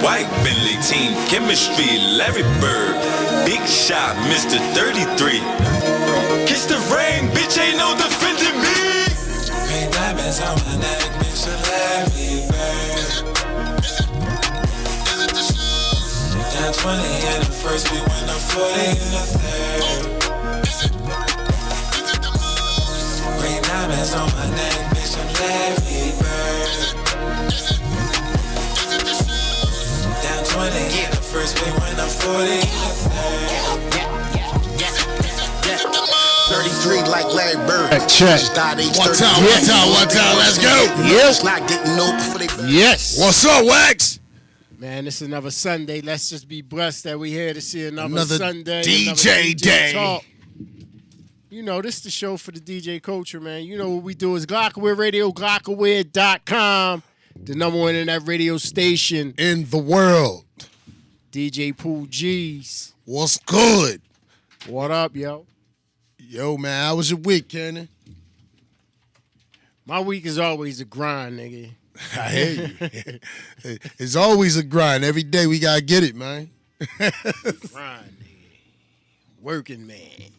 White Bentley team, chemistry, Larry Bird. Big shot, Mr. 33. Kiss the ring, bitch, ain't no defending me. Pink diamonds on my neck, Mr. Larry Bird. Down 20 in the first, we win the 40 in the third. Green diamonds on my neck, bitch, I'm Larry Bird. Down 20 in the first, we win the 40 in the third. 33 like Larry Bird. Check. One time, let's go. Yes. Not getting no before they. Yes. What's up, Wax? Man, it's another Sunday. Let's just be blessed that we're here to see another DJ Sunday. Another day. Talk. You know, this is the show for the DJ culture, man. You know what we do is Glockaware Radio, Glockaware.com, the number one internet radio station In the world. DJ Pooh Geez. What's good? What up, yo? Yo, man, how was your week, Kenny? My week is always a grind, nigga. I hear you. It's always a grind. Every day we gotta get it, man. Grind, nigga. Working, man.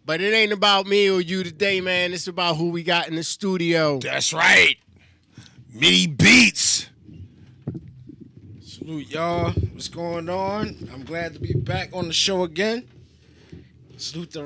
But it ain't about me or you today, man. It's about who we got in the studio. That's right. Midi Beats. Salute y'all. What's going on? I'm glad to be back on the show again. Salute the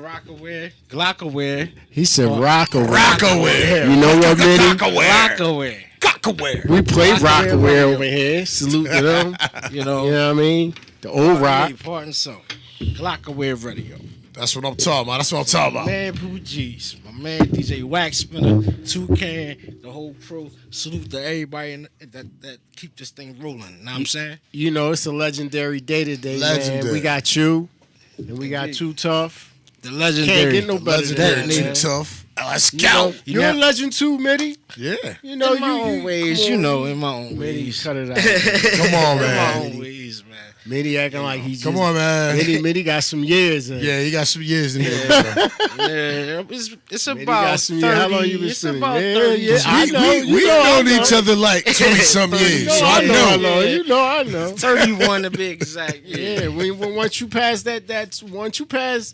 Glockaware. He said Rockaware. Rockaware. You know what, Midi? Glockaware. Cockaware. We play Rockaware Rockaware Radio. over here. Salute to them. You know. You know what I mean? The old rock. Pardon so. Glockaware Radio. That's what I'm talking about. My man Pooh Geez. My man DJ Waxspinner. Toucan. The whole crew. Salute to everybody that keep this thing rolling. Know what I'm saying? You know, it's a legendary day today, man. Legendary. We got you, and we got Too Tough. The legendary. Can't get no better than that, Legendary man. Too Tough. Let's You go. know, you're a legend too, Midi. Yeah. You know, in my own ways, come you on. know, in my own Midi, ways. cut it out. Come on, In my man. own ways, man. Midi acting like he's Come on, man. Midi got some years in. Yeah, he got some years in there. Yeah, it's Midi about got some 30. years. How long you been It's spending? about Yeah, 30. yeah. I know. We You know, I known know. each other like 20-some years, so I I know. know. You know, I know. 31 to be exact. Yeah, when once you pass that's once you pass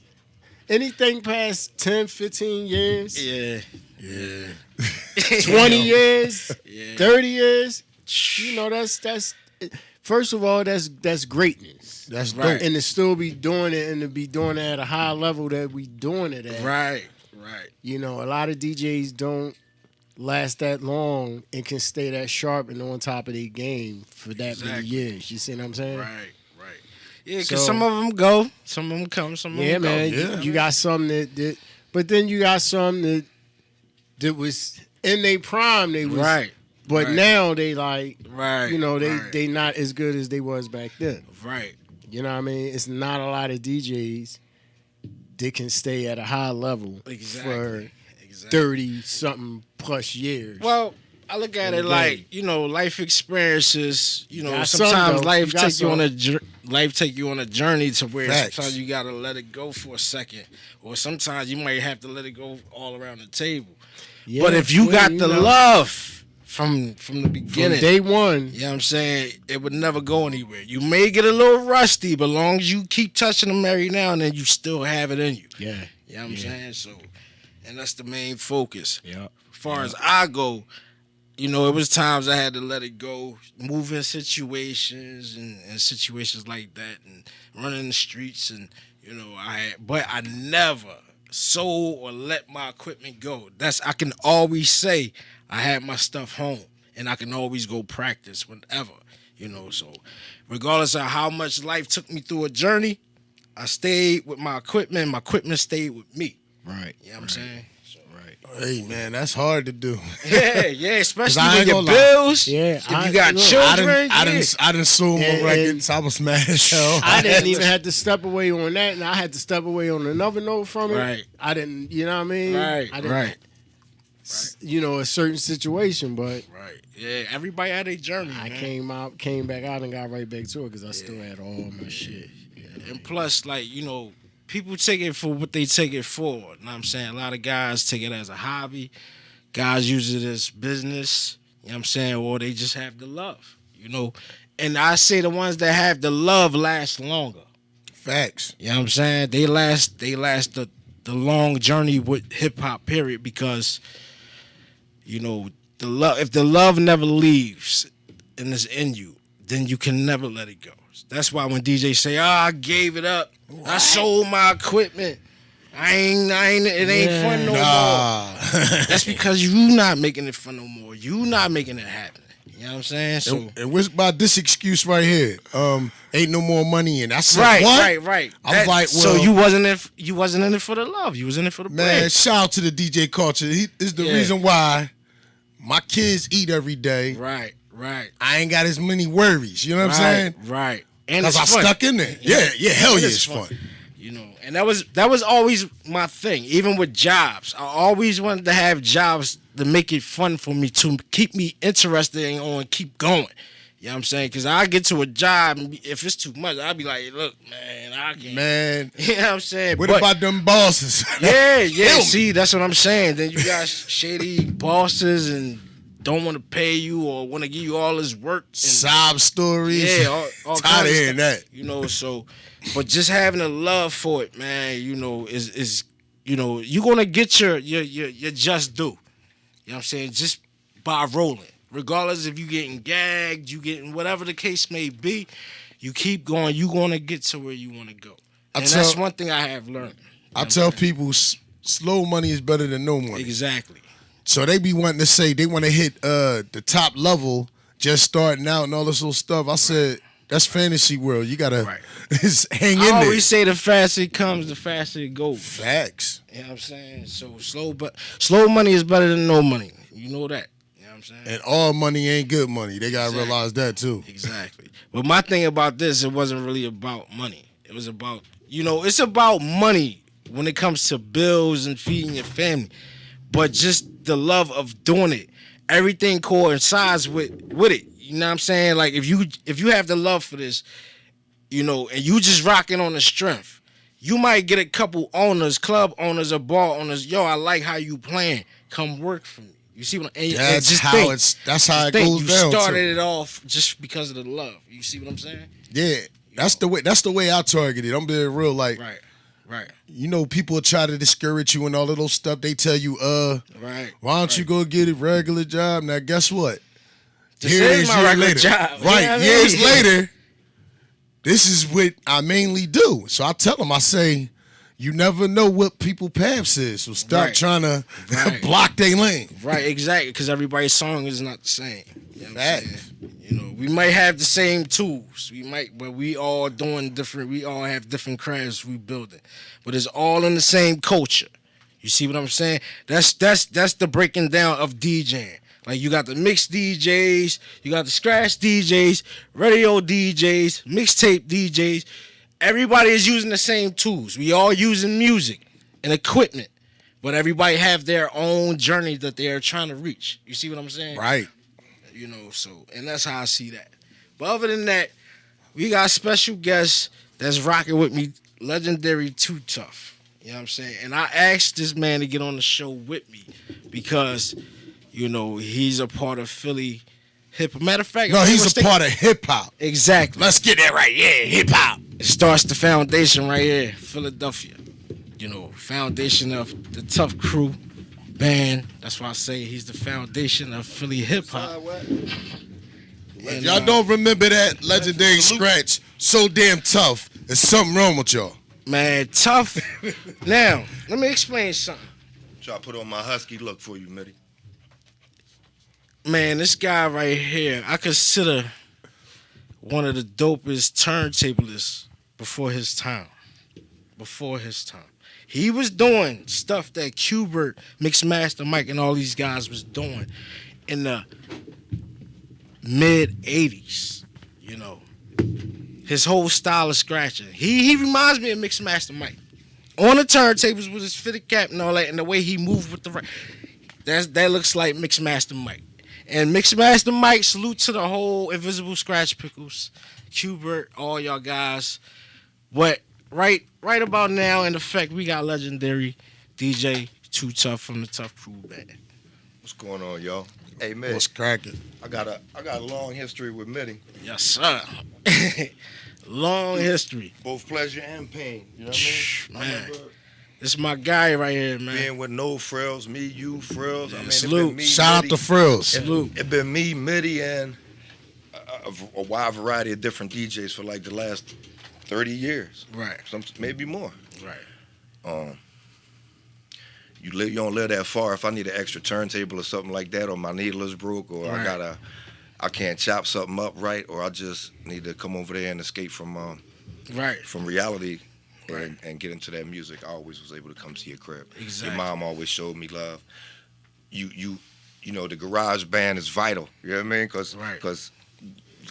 anything past 10, 15 years, Yeah. 20 years, Yeah. 30 years, you know, that's first of all, that's greatness. That's Right. dope. And to still be doing it and to be doing it at a high level that we doing it at. Right. You know, a lot of DJs don't last that long and can stay that sharp and on top of their game for that many Exactly. years. You see what I'm saying? Right. Yeah, So- because some of them go, some of them come, some of Yeah, them go. man. Yeah. You got some that but then you got some that was in their prime. They was Right. but right. now they like, Right. you know, right. they not as good as they was back then. Right. You know what I mean? It's not a lot of DJs that can stay at a high level for Exactly. 30 something plus years. Well, I look at it Yeah. like, you know, life experiences. You know, Got some, sometimes though. life You got take you on some. life take you on a journey to where Facts. sometimes you gotta let it go for a second, or sometimes you might have to let it go all around the table. Yeah, But if you well, got the know, love from the from beginning, day one, you know what I'm saying, it would never go anywhere. You may get a little rusty, but as long as you keep touching them every now and then, you still have it in you. yeah, You know what I'm saying? So, and that's the main focus. yeah. As far as I go, you know, it was times I had to let it go, moving situations and situations like that, and running the streets, and you know, but I never sold or let my equipment go. I can always say I had my stuff home, and I can always go practice whenever, you know. So, regardless of how much life took me through a journey, I stayed with my equipment. My equipment stayed with me. Right. You know what I'm saying? So, Hey, man, that's hard to do. yeah, especially I with ain't your gonna lie. bills. Yeah, if you got look, children, I didn't sold my And- records. I was mad as hell. I didn't even have to step away on that, and I had to step away on another note from it. Right. I didn't, you know what I mean? Right, I didn't, right. You know, a certain situation, but Right. Yeah, everybody had a journey. I man. came back out and got right back to it because I still had all my shit. And plus, like, you know, people take it for what they take it for. You know what I'm saying? A lot of guys take it as a hobby. Guys use it as business. You know what I'm saying? Or they just have the love. You know, And I say the ones that have the love last longer. Facts. You know what I'm saying? They last the long journey with hip hop, period, because you know, if the love never leaves and it's in you, then you can never let it go. That's why when DJs say, I gave it up, I sold my equipment, it ain't fun no more. That's because you not making it fun no more. You not making it happen. You know what I'm saying? So and what's about this excuse right here? Ain't no more money, and that's right. I was like, well, so you wasn't in it for the love. You was in it for the man. bread. Shout out to the DJ culture. He is the reason why my kids eat every day. Right. I ain't got as many worries. You know what I'm saying? Right. And because I stuck in there. Yeah, hell yeah, it's fun. You know, and that was always my thing. Even with jobs, I always wanted to have jobs to make it fun for me, to keep me interested and keep going. You know what I'm saying? Because I get to a job, and if it's too much, I'll be like, look, man, I can't. Man. You know what I'm saying? What about them bosses? Yeah. See, that's what I'm saying. Then you got shady bosses and don't want to pay you or want to give you all this work. And, sob stories. Yeah, all tired of hearing stuff, that. You know, so, but just having a love for it, man, you know, is you know, you're gonna get your just due. You know what I'm saying? Just by rolling. Regardless if you getting gagged, you getting whatever the case may be, you keep going, you're gonna get to where you wanna go. And that's one thing I have learned. I tell people slow money is better than no money. Exactly. So they be wanting to say they want to hit the top level, just starting out and all this little stuff. I said, that's fantasy world. You gotta hang in there. I always say the faster it comes, the faster it goes. Facts. You know what I'm saying? So slow money is better than no money. You know that. You know what I'm saying? And all money ain't good money. They gotta realize that too. Exactly. But my thing about this, it wasn't really about money. It was about, you know, it's about money when it comes to bills and feeding your family. But just the love of doing it. Everything coincides with it. You know what I'm saying? Like if you have the love for this, you know, and you just rocking on the strength, you might get a couple owners, club owners or bar owners, yo, I like how you playing. Come work for me. You see what I'm That's how it goes you down. You started it off just because of the love. You see what I'm saying? Yeah. That's the way I target it. I'm being real, like Right. You know, people try to discourage you and all of those stuff. They tell you, right. Why don't you go get a regular job? Now, guess what? This is my regular job. Right, you know years later, this is what I mainly do. So I tell them, I say, you never know what people paths is. So stop trying to block their lane. Right, exactly, because everybody's song is not the same. You know what I'm saying? You know, we might have the same tools. But we all doing different. We all have different crafts we building, but it's all in the same culture. You see what I'm saying? That's the breaking down of DJing. Like you got the mixed DJs, you got the scratch DJs, radio DJs, mixtape DJs. Everybody is using the same tools. We all using music and equipment, but everybody have their own journey that they are trying to reach. You see what I'm saying? Right. You know, so, and that's how I see that. But other than that, we got special guests that's rocking with me, legendary Tuff. You know what I'm saying? And I asked this man to get on the show with me because, you know, he's a part of Philly hip. Matter of fact, no, he's a part of hip hop. Exactly. Let's get that right. Yeah, hip hop. It starts the foundation right here, Philadelphia. You know, foundation of the Tuff crew band. That's why I say he's the foundation of Philly hip hop. If y'all don't remember that legendary scratch, so damn tough. There's something wrong with y'all. Man, Tuff. Now, let me explain something. Try to put on my husky look for you, Midi. Man, this guy right here, I consider one of the dopest turntablists before his time. He was doing stuff that Qbert, Mixmaster Mike, and all these guys was doing in the mid-'80s, you know. His whole style of scratching. He reminds me of Mixmaster Mike. On the turntables with his fitted cap and all that, and the way he moved with the that looks like Mixmaster Mike. And Mixmaster Mike, salute to the whole Invisible Scratch Pickles, Qbert, all y'all guys. But right about now, in effect, we got legendary DJ Tuff from the Tuff Crew Band. What's going on, y'all? Hey, Midi, What's cracking? I got a long history with Midi. Yes, sir. Long history. Both pleasure and pain. You know what I mean? Man. I remember This is my guy right here, man. being with no frills, me, you, frills. Yeah, I mean, salute. it been me, Shout out Midi. to Frills. Salute. It been me, Midi, and a wide variety of different DJs for like the last 30 years. Right. Some maybe more. Right. You don't live that far. If I need an extra turntable or something like that, or my needle is broke, or Right. I can't chop something up right, or I just need to come over there and escape from Right. reality Right. and get into that music, I always was able to come to your crib. Exactly. Your mom always showed me love. You know, the garage band is vital. You know what I mean? Because Right.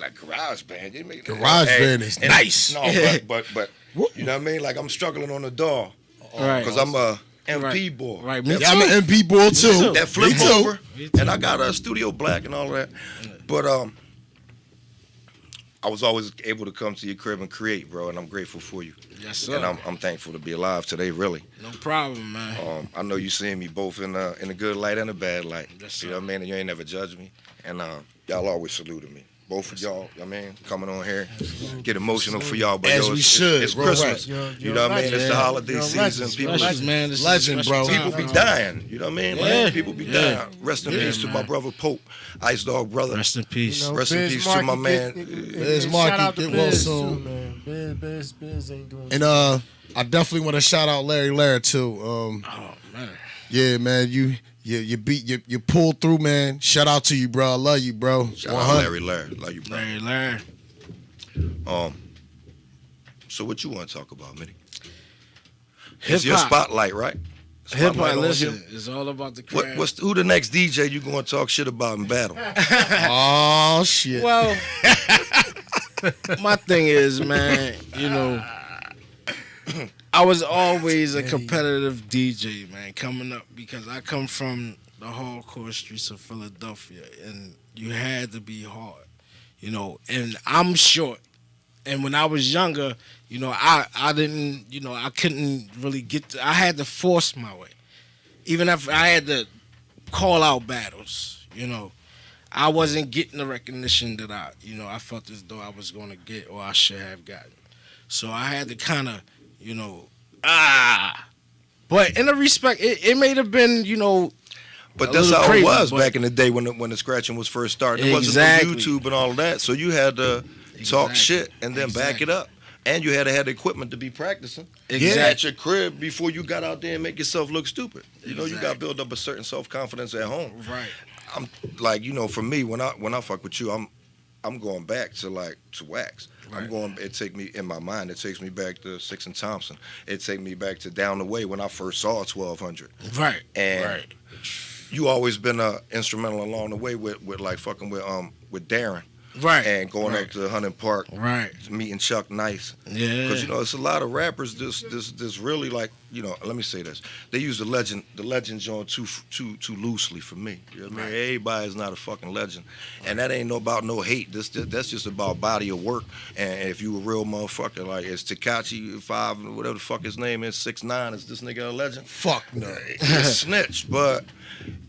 like garage band, they make Garage band is and- nice. No, but you know what I mean? Like I'm struggling on the door Right. because I'm a MP Right. boy. Right. Me Yeah, I'm an MP boy too. That flip Me too. over, Me too. and I got a Studio Black and all that. But I was always able to come to your crib and create, bro, and I'm grateful for you. Yes, sir. And I'm thankful to be alive today, really. No problem, man. I know you seeing me both in a good light and a bad light. Yes, You know sir. what I mean? And you ain't never judged me. And y'all always saluted me. Both of y'all, I mean, coming on here, get emotional for y'all. But As yo, we it's, should, It's bro, Christmas. right. You know what I mean? It's the Yeah. holiday You're a season. legend. People, Special, man. This is a Legend, special bro. time, people be man. dying. You know what I mean? Yeah. Like, people be Yeah. dying. Rest in Yeah, peace to my man. brother Pope, Ice Dog brother. Rest in peace. You know, Rest in Biz peace to my Markie, man. Biz shout Markie, out to get well Biz soon. too, man. Biz ain't doing And I definitely want to shout out Larry Laird too. Oh man. Yeah, man, you pulled through, man. Shout out to you, bro. I love you, bro. Shout out Larry. Love you, bro. Larry. So what you want to talk about, Midi? Hip It's your hop. spotlight, right? Hip Spotlight hop. on Listen, you. it's all about the craft. Who the next DJ you going to talk shit about in battle? Oh shit. Well, my thing is, man, you know, I was always a competitive DJ, man, coming up because I come from the hardcore streets of Philadelphia, and you had to be hard, you know. And I'm short, and when I was younger, you know, I didn't, you know, I couldn't really I had to force my way, even if I had to call out battles, you know. I wasn't getting the recognition that I felt as though I was going to get or I should have gotten. So I had to kind of, you know, But in a respect, it may have been, you know, But a that's little how crazy, it was but- back in the day when the scratching was first starting. There Exactly. wasn't no YouTube and all that, so you had to talk Exactly. shit and then back it Exactly. up. And you had to have the equipment to be practicing. Exactly. At your crib before you got out there and make yourself look stupid. You know, you got to Exactly. build up a certain self-confidence at home. Right. I'm like, you know, for me, when I fuck with you, I'm going back to Wax. Right. It take me, in my mind, it takes me back to Six and Thompson. It take me back to Down the Way when I first saw 1200. Right. And right. you always been instrumental along the way with like fucking with Darren. Right. And going right. up to Hunting Park, Right. meeting Chuck Nice. Yeah. Because, you know, it's a lot of rappers this really like, you know, let me say this. They use the legend joint too loosely for me. You know what I mean? Right. Everybody's not a fucking legend. And that ain't about no hate. That's just about body of work. And if you a real motherfucker, like it's Tekashi 5, whatever the fuck his name is, 6ix9ine, is this nigga a legend? Fuck no. He's a snitch. But,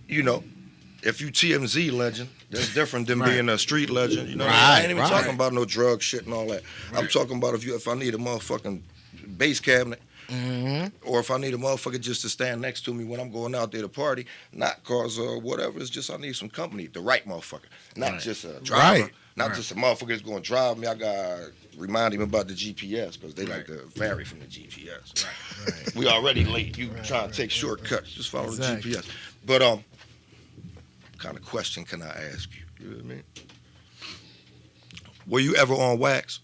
you know, if you TMZ legend, that's different than Right. being a street legend. You know, Right, I ain't even right. talking about no drug shit and all that. I'm Right. talking about if I need a motherfucking bass cabinet, or if I need a motherfucker just to stand next to me when I'm going out there to party, not cause whatever. It's just I need some company, the right motherfucker, not Right. just a driver, Right. not Right. just a motherfucker that's going to drive me. I got remind him about the GPS because they like Right. to vary from the GPS. Right. We already late. You trying to take shortcuts? Just follow Exactly. the GPS. But what kind of question can I ask you? You know what I mean? Were you ever on Wax?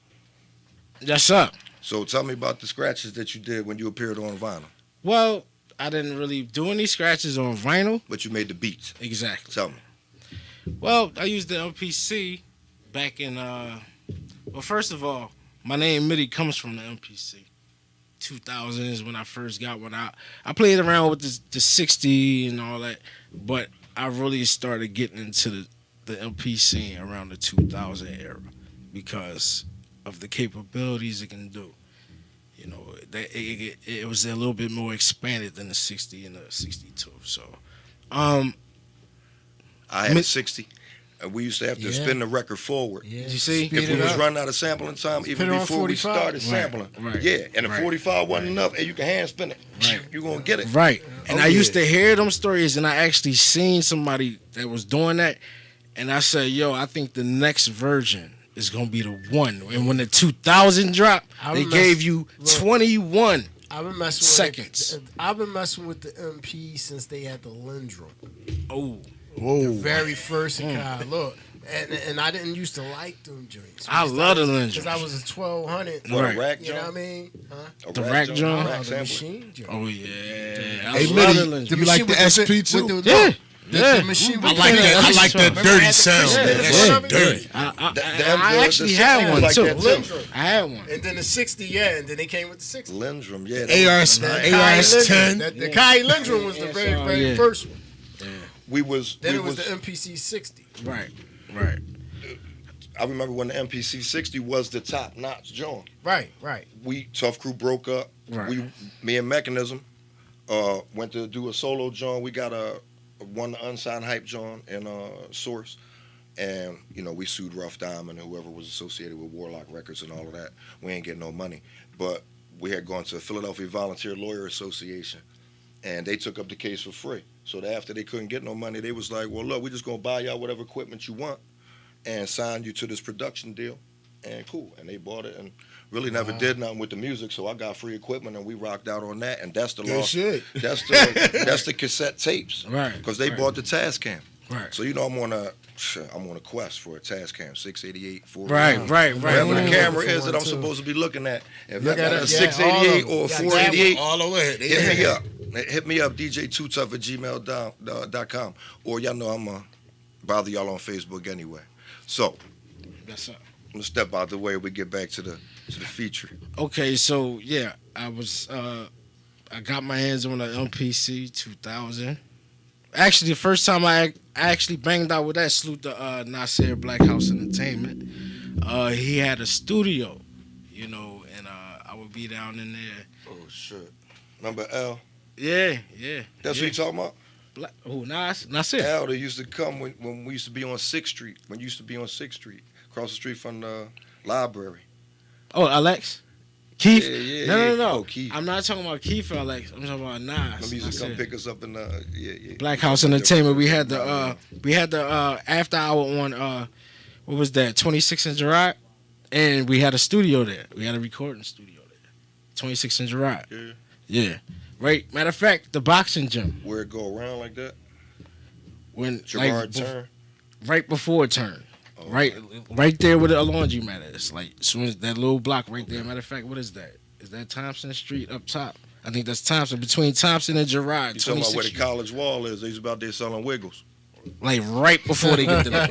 Yes, sir. So tell me about the scratches that you did when you appeared on vinyl. Well, I didn't really do any scratches on vinyl. But you made the beats. Exactly. Tell me. Well, I used the MPC back in. Well, first of all, my name Midi comes from the MPC. 2000 is when I first got one out. I played around with the 60 and all that, but I really started getting into the MPC around the 2000 era because of the capabilities it can do. You know, it was a little bit more expanded than the 60 and the 62. So, I I had a 60. And we used to have to spin the record forward. Yeah. You see? If we was running out of sampling time, even it on before we 45. started sampling. Right. Yeah, and the 45 wasn't enough, and you can hand spin it. Right. You're going to get it. Right. And I yeah. used to hear them stories, and I actually seen somebody that was doing that, and I said, yo, I think the next version is going to be the one. And when the 2000 dropped, they gave you 21 I've been messing seconds. I've been messing with the MP since they had the Lindrum. Oh. The very first kind. Look. And I didn't used to like them joints. I love the Lindrum. Because I was a 1200. What, Right. a rack You know joint? what I mean? Huh? The rack joint? Rack The sampler. machine joint. Oh, yeah. I Hey, love Midi, the Lindrum. you like the SP too? Yeah. The machine I with like the- that. I like that dirty sound. Yeah, That yeah. shit dirty. I actually the had sound one, like too. that, too. I had one. And then the 60, yeah, and then they came with the 60. Lindrum, yeah. ARS that was nice. ARS 10. The Kai Lindrum was the very yeah. first one. We was, Then we it was the MPC 60. Right. I remember when the MPC 60 was the top notch joint. Right. We, Tuff Crew broke up. Right. Me and Mechanism went to do a solo joint. We got one unsigned hype joint in Source. And, we sued Rough Diamond and whoever was associated with Warlock Records and all of that. We ain't getting no money. But we had gone to the Philadelphia Volunteer Lawyer Association, and they took up the case for free. So after they couldn't get no money, they was like, well, look, we're just going to buy y'all whatever equipment you want and sign you to this production deal. And cool. And they bought it and really never did nothing with the music. So I got free equipment and we rocked out on that. And that's the Good law. shit. That's the cassette tapes. Right. Because they bought the Tascam. Right. So I'm on a quest for a Tascam 688, 4. Right. Whatever the camera for is one, that I'm too. supposed to be looking at. If Look I got at a it, yeah, 688 all or a of them. 488, All the way. hit me up. Hit me up, dj2tuff@gmail.com. Or y'all know I'm going to bother y'all on Facebook anyway. So, That's up. I'm going to step out the way and we get back to the feature. Okay, so yeah, I got my hands on the MPC 2000. Actually, the first time I actually banged out with that, salute to Nasir Black House Entertainment. He had a studio, and I would be down in there. Oh, shit. Remember L? Yeah. That's what you talking about? Nasir. L, they used to come when we used to be on 6th Street. When you used to be on 6th Street, across the street from the library. Oh, Alex? Keith? Yeah. No. Oh, Keith. I'm not talking about Keith or Alex. I'm talking about Nas. Remember he used to come Nasir. pick us up in the Black House Entertainment. We had the after hour on what was that? 26 and Gerard, and we had a studio there. We had a recording studio there. 26 and Gerard. Yeah. Right. Matter of fact, the boxing gym Where it go around like that? when Gerard turn? right before it turned. Oh, Right there where the laundromat is. Like as soon as that little block right there. Matter of fact, what is that? Is that Thompson Street up top? I think that's Thompson, between Thompson and Gerard. You talking about where the 26th Street. college wall is? They was about there selling Wiggles. Like right before they get to that.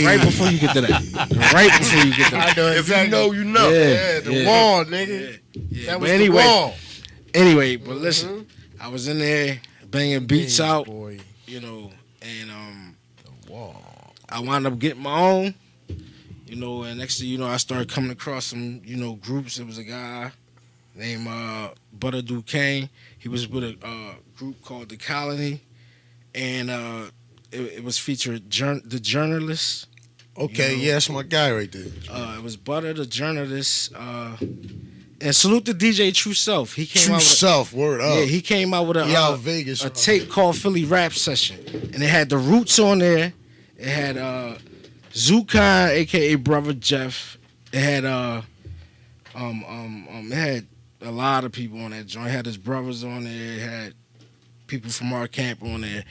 Right before you get to that. Right before you get to that. I know If you know, you know. Yeah, the wall, nigga. Yeah. That But was anyway, the wall. Anyway, but listen, I was in there banging beats out, Boy. and Wall. I wound up getting my own, and next thing you know, I started coming across some, groups. There was a guy named Butter Duquesne. He was with a group called The Colony, and it was featured The Journalist. Okay, yeah, that's my guy right there. It was Butter the Journalist, and salute to DJ True Self. He came True out with self, word up. Yeah, he came out with He out Vegas. a tape called Philly Rap Session, and it had the Roots on there. It had Zukan, aka Brother Jeff. It had it had a lot of people on that joint. It had his brothers on there. It had people from our camp on there,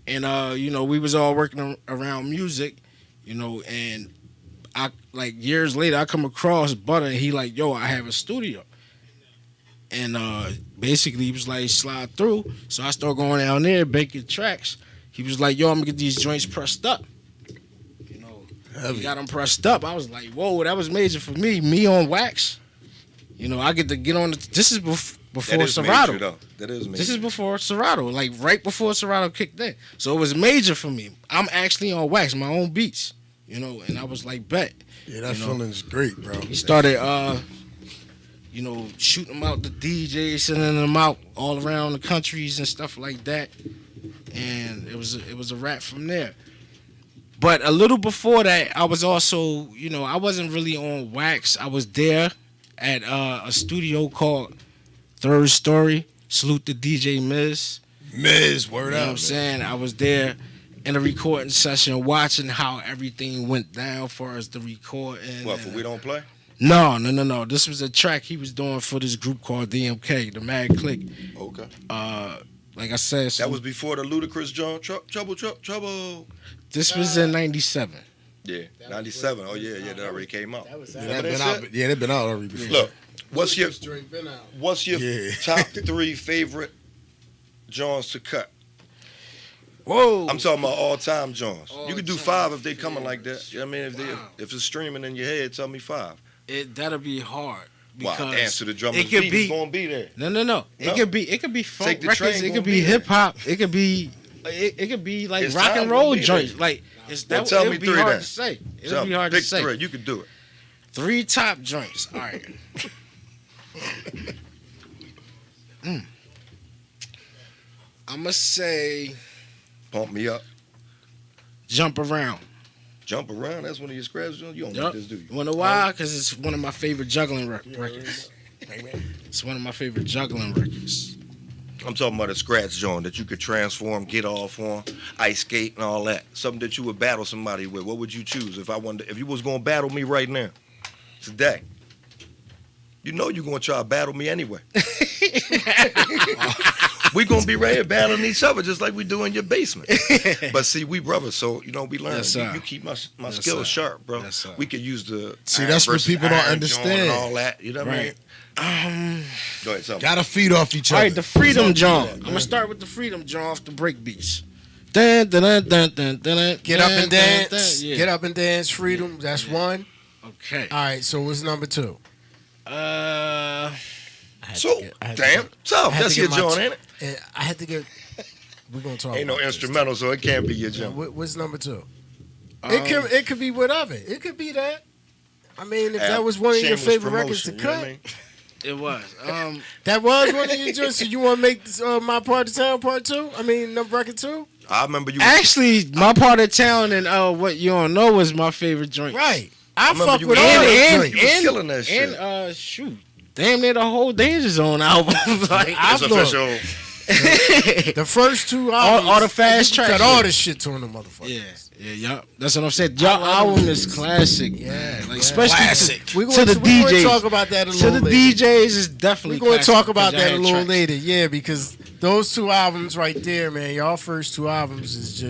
and we was all working around music, and I years later I come across Butter and he like, yo, I have a studio. And basically he was like, slide through. So I started going down there, making tracks. He was like, yo, I'm gonna get these joints pressed up. He got them pressed up. I was like, whoa, that was major for me. Me on wax. I get to get on this is before Serato. Major, though. That is major. This is before Serato, like right before Serato kicked in. So it was major for me. I'm actually on wax, my own beats. And I was like, bet. Yeah, that feeling's great, bro. He started, shooting them out the DJs, sending them out all around the countries and stuff like that. and it was a wrap from there. But a little before that, I was also, I wasn't really on wax. I was there at a studio called Third Story. Salute to DJ Miz. Miz, word You know up. what I'm saying? I was there in a recording session watching how everything went down for us, the recording. What, for We Don't Play? No. This was a track he was doing for this group called DMK, the Mad Click. Okay. Like I said, That was before the Ludacris John Trouble. this was in 97. Yeah, 97. Oh, yeah, that already came out. That was Yeah, they've been out already before. Look, what's your been out. Your top 3 favorite Johns to cut? Whoa. I'm talking about all-time Johns. You could do All-time 5 if they coming like that. You know what I mean? If it's streaming in your head, tell me 5. That'll be hard. Wow, Because Dance to the Drummer's it could Beat be is gonna be there. No. It could be funk Take the records. Train It gonna could be be there. hip hop. It could be like It's rock time and gonna roll be joints. there. Like Well, tell it me would be 3 hard then. to say. It Tell would be me, hard pick to say. 3. You could do it. 3 top joints. All right. I'ma say Pump Me Up. Jump Around. Jump Around. That's one of your scratch Johns. You don't Yup. like this, do you? You wanna know why? Because it's one of my favorite juggling records. It's one of my favorite juggling records. I'm talking about a scratch joint that you could transform, get off on, ice skate and all that. Something that you would battle somebody with. What would you choose if you was gonna battle me right now, today? You know you're gonna try to battle me anyway. We gonna be right here battling each other just like we do in your basement. But see, we brothers, so we learn. Yes, sir. You keep my Yes, skills sir. sharp, bro. Yes, sir. We could use the See, iron that's what versus people don't iron understand. joint and all that. You know what I mean? Right. Go ahead, something. Gotta feed off each All other. right, the Freedom John. I'm gonna start with the Freedom John off the break beats. Dun, dun, dun, dun, dun, dun, Get up dun, and dun, dance. dun, yeah. Get up and dance. Freedom. That's 1. Okay. All right. So what's number 2? So, damn, tough. That's your joint, ain't it? I had to get. We're gonna talk. Ain't no about this. instrumental, so it can't be your Yeah, joint. what's number 2? It could be whatever. It could be that. I mean, if that was one of your Shameless favorite records to promotion, you know cut, what I mean? It was. that was one of your joints. So you want to make My Part of Town Part 2? I mean, number record 2? I remember you. Actually, My Part of Town and What You Don't Know was my favorite joint. Right. I remember fuck you with was- all and- those you joints. was killing that shit. And shoot, damn near the whole Danger Zone album. Like It's I've looked. official. The first 2 albums, all the fast you tracks. cut all this shit to them motherfuckers. yeah. That's what I'm saying. Your album is classic. Yeah, Like yeah. especially Classic. to We're the going to DJs. talk about that a To little the later. DJs is definitely. We're going to classic talk about because that a y'all little had later. Yeah, because those 2 albums right there, man, y'all first 2 albums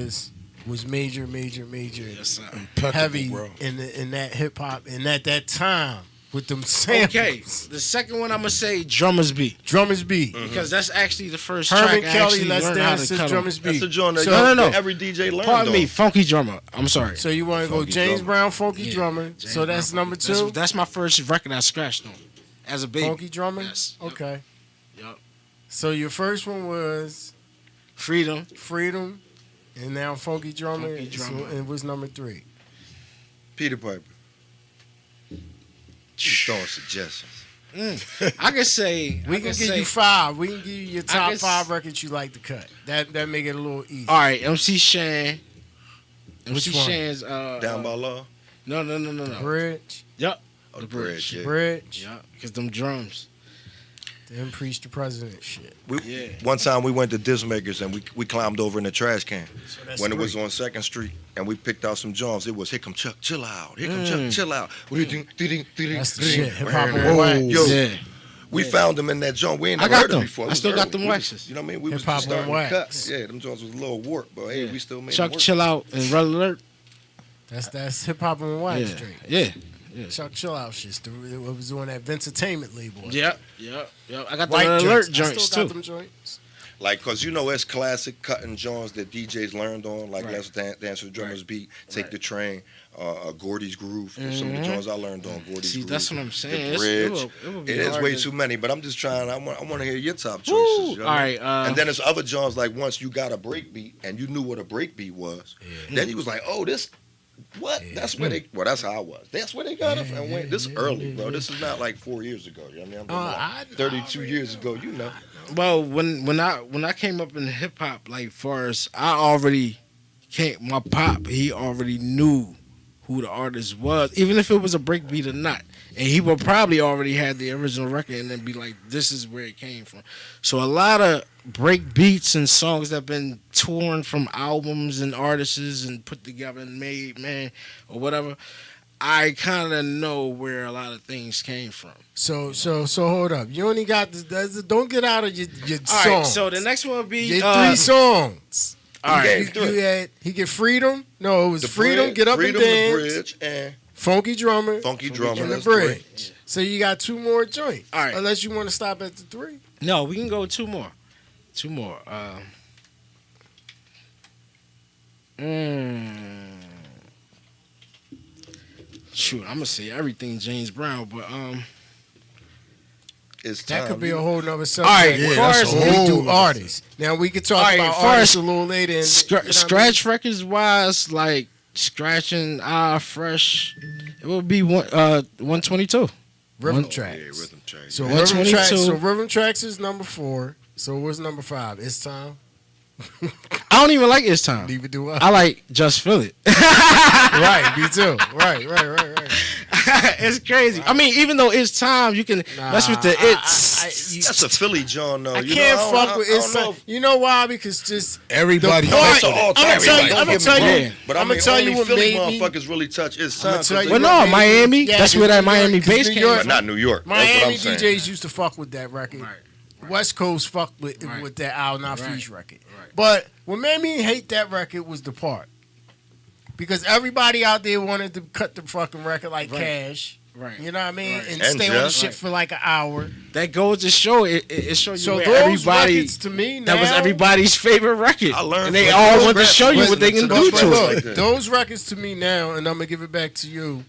was major, Yes, sir. heavy bro. in that hip hop and at that time with them samples. Okay, the second one I'm gonna say Drummer's Beat Drummers Beat. because that's actually the first Herman track I Kelly, actually Let's learned how Dance to to cut Drummers on. That's Beat. the joint that So- No, no. that every DJ learned Pardon me, on. Funky Drummer. I'm sorry. So you want to go Funky James Drummer. Brown, Funky Yeah, Drummer. James So that's Brown. number 2. That's my first record I scratched on as a baby. Funky Drummer. Yes. Yep. Okay. Yup. So your first one was Freedom. Freedom, and now Funky Drummer. Funky Drummer. So, and what's number 3? Peter Piper. Just throwing suggestions. I can say We I can give say, you 5. We can give you your top guess- 5 records you like to cut. That make it a little easy. All right, MC Shan. Which MC one? Shan's Down by Law. No. Bridge, Yup. Oh, The the bridge. bridge. Yeah. Bridge, Yup. Because them drums. then Preach the President shit. Yeah. One time we went to Dismakers and we climbed over in the trash can that's when it was 3. on 2nd Street and we picked out some Johns. It was Here Come Chuck, chill out. Here come Chuck, chill out. What do you think? That's the shit. Hip hop Whoa. on wax. Yo, Yeah. we found them in that joint. We ain't I never got heard them. it before. It I was still got early. them We was- waxes. You know what I mean? We was Hip-hop just starting on to cut. wax. Yeah, them Johns was a little warped, but hey, we still made Chuck it work. Chill Out and Red Alert. That's hip hop on wax Yeah. straight. Yeah. Chuck Chill Out shit. It was doing that Vince Entertainment label. Yep. I got the White Red joints. Alert I joints still got too. them joints. Like, cause you know it's classic cutting Johns that DJs learned on, like Right. Let's Dance with the Drummer's Beat, Take Right. the Train, Gordy's Groove. Some of the Johns I learned on Gordy's See, Groove. that's what I'm saying. The It's- Bridge. it will be It is hard way to- too many, but I'm just trying. I want to hear your top choices. Woo! you know All what I mean? right. And then there's other Johns like once you got a break beat and you knew what a break beat was, then you was like, oh, this. What? That's where they. Well, that's how I was. That's where they got it from. This is early, bro. This is not like 4 years ago. You know what I mean? I'm talking about I 32 years ago. You know. Well, when I came up in hip hop, like first, I already came. My pop, he already knew who the artist was, even if it was a breakbeat or not. And he would probably already had the original record and then be like, this is where it came from. So a lot of break beats and songs that have been torn from albums and artists and put together and made, man, or whatever, I kind of know where a lot of things came from. So hold up. You only got this. Don't get out of your All song. right, so the next one would be... Your 3 songs. All right. He get Freedom. No, it was The Freedom, bridge, Get Up Freedom, and Dance. The Bridge, and Funky Drummer. and The that's Bridge. three. So you got 2 more joints. All right. Unless you want to stop at the 3. No, we can go 2 more. Shoot, I'm gonna say everything James Brown, but It's time. That could be a whole nother subject. All right, Yeah, far that's as a we whole do do artists. Now we could talk All right, about far artists as a little later. And, scratch records wise, like scratching fresh, it would be 122. Rhythm Yeah, tracks. rhythm tracks. So Yeah. rhythm tracks is number 4. So what's number 5? It's time. I don't even like It's Time. Neither do I like Just Feel It. Right, me too. Right. It's crazy. I mean, even though It's Time, you can mess with the it's. That's a Philly John, though. I You can't know, fuck with I It's don't Time. know. You know why? Because just Everybody. The point- It's all I'ma time. tell you- Don't I'ma get me tell you- wrong. But I I'ma mean, tell you only what Philly made me- motherfuckers really touch It's I'ma Time. tell you Well, what no, made Miami. me- That's Yeah, where that New York- Miami 'cause bass New came York- from. Not New York. That's what Miami I'm saying. DJs used to fuck with that record. Right. West Coast fucked with Right. that Al Nafish Right. record. But what made me hate that record was the part. Because everybody out there wanted to cut the fucking record like Cash. Right. You know what I mean? Right. And And stay on the Just. shit for like an hour. That goes to show it shows you So where those everybody. records to me now, That was everybody's favorite record. I learned and they from all those want to show you records, what they can listening do to to those it. records. those records to me now, and I'm gonna give it back to you.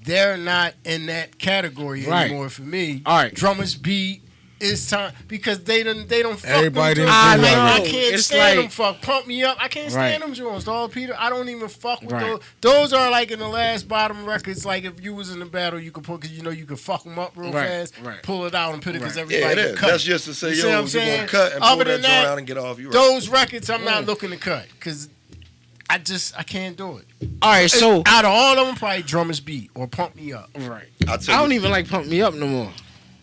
They're not in that category Right. anymore for me. All right. Drummers Beat. It's time because they don't fuck Everybody them done joints. do that I record. can't It's stand like- them. Fuck Pump Me Up. I can't Right. stand them joints. Dog Peter. I don't even fuck with Right. those. Those are like in the last bottom records. Like if you was in the battle, you could put because you know you could fuck them up real Right. fast. Right. Pull it out and put it because Right. everybody Yeah, it can is. cut. That's just to say, You see yo, what I'm you're saying? going to cut and Other pull that than joint that, out and get off. You right. Those records I'm not looking to cut because I can't do it. All right, so Out of all of them, probably Drummers Beat or Pump Me Up. right. I'll I tell don't you. even like Pump Me Up no more.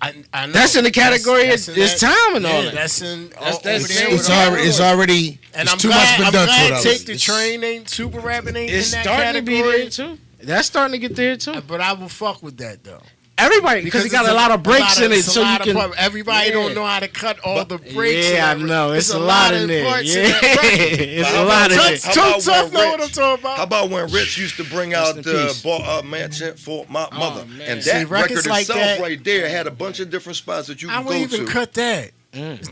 I know. That's in the category That's of in It's that- Time and all yeah, that. That's in That's- over that's- there it's with all already- those. already. And It's I'm too glad, much been I'm done glad to it. Take the Train ain't super rapping ain't It's in that starting to be category. there too. That's starting to get there too. But I will fuck with that though. Everybody, because it got it's a lot of breaks in it, it's a so you lot of can. part- Everybody Yeah. don't know how to cut all the breaks. Yeah, I and know. It's There's a lot in of there. parts in Yeah, that record. it's How a lot in about- there. how Too about tough when know what Rich- I'm talking about. How about when Rich used to bring out in the peace. mansion for my mother? man. And See, that records record like itself that- right there had a bunch of different spots that you I can go wouldn't even to. cut that.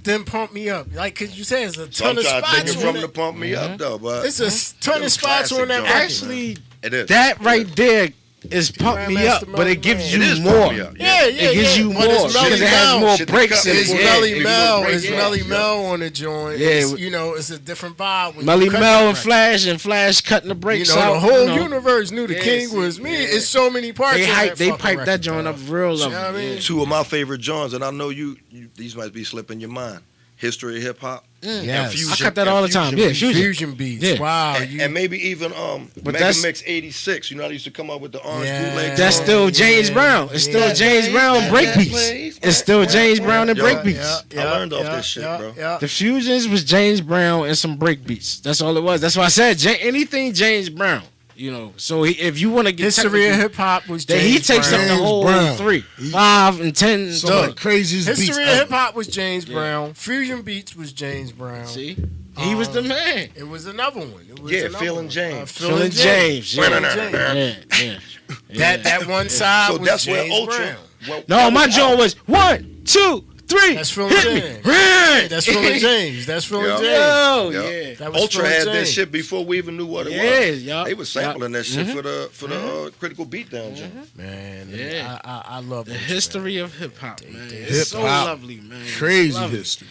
Then Pump Me Up. Like, cause you said it's a So I'm ton of trying to take spots it from on the it. pump me up though, but It's a ton of spots classic on that joint. record. Actually, it is. that right there is Pump Me Grandmaster Up, but it Melly gives Mel. you It is more. Pump Me Up, Yeah, It gives you But more it's Melly because it has Mel. more Shit, the breaks cut in It's is it. Melly Yeah. Mel. Yeah. It's Yeah. Melly Yeah. Mel on the joint. Yeah. It's, you know, it's a different vibe. When Melly you cut Mel that and Flash cutting the record. breaks You know, out. the whole you know. universe knew the Yeah, king see, was me. yeah. It's so many parts. They on hype, they fucking piped that record, joint up dog. real You level. know what I mean? Yeah. Two of my favorite Johns, and I know you these might be slipping your mind. History of hip hop. Yes. Fusion- I cut that all the time. and Yeah, Fusion. Fusion. Fusion beats. Yeah. Wow. And maybe even Mega that's- Mix 86. You know, I used to come up with the orange Yeah. bootleg. That's joint. still James Yeah. Brown. It's still Yeah. James Brown breakbeats. It's still James Brown and Yo, breakbeats. I learned off this shit, bro. Yeah. The fusions was James Brown and some breakbeats. That's all it was. That's why I said anything James Brown. You know, so if you want to get History of technical, hip hop was then James he takes Brown. up the James whole Brown. 3, 5, and 10. Some of the craziest beats History of ever. hip hop was James Brown. Fusion beats was James Brown. See, he was the man. It was another one. It was Yeah, another Feelin' one. James. Feeling James. Yeah. Feelin' James. Yeah. That one side So was that's James where Ultra. Brown. well, No, that my was joint out. was 1, 2, 3. That's Feelin' hit me. James. Right. That's Feelin' James. That's Feelin' Yeah. James. Yo, Yeah. yeah. That was Ultra Feelin' had that James. shit before we even knew what it Yeah, was. yup. They was sampling that shit for the Mm-hmm. critical beatdown joint. Man, Yeah. I love The Ultra, history of hip hop, man. Hip It's so hop. lovely, man. Crazy Lovely. history.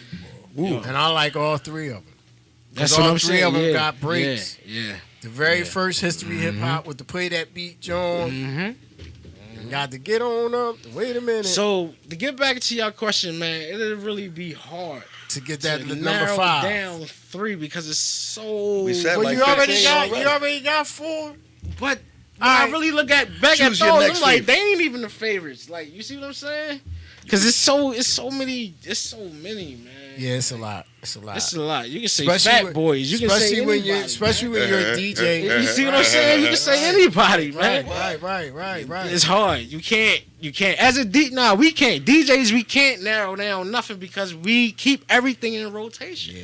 man. And I like all three of them. That's all what I'm three saying. of them yeah. got breaks. Yeah. The very Yeah. first history hip hop with the play that beat John. Mm-hmm. Got to get on up. Wait a minute. So to get back to your question, man, it'll really be hard to get that to number narrow 5 down 3 because it's so. We said Well, like you already 15 got already. you already got 4. But when Alright. I really look at back at Choose your those, next I'm like, favorite. they ain't even the favorites. Like, you see what I'm saying? Because it's so many, man. Yeah, it's a lot. It's a lot. It's a lot. You can say Especially fat when- boys. You can say especially when anybody. especially when you're a DJ. You see what I'm saying? You can say anybody, man. Right. It's hard. You can't. As a we can't. DJs, we can't narrow down nothing because we keep everything in rotation. Yeah.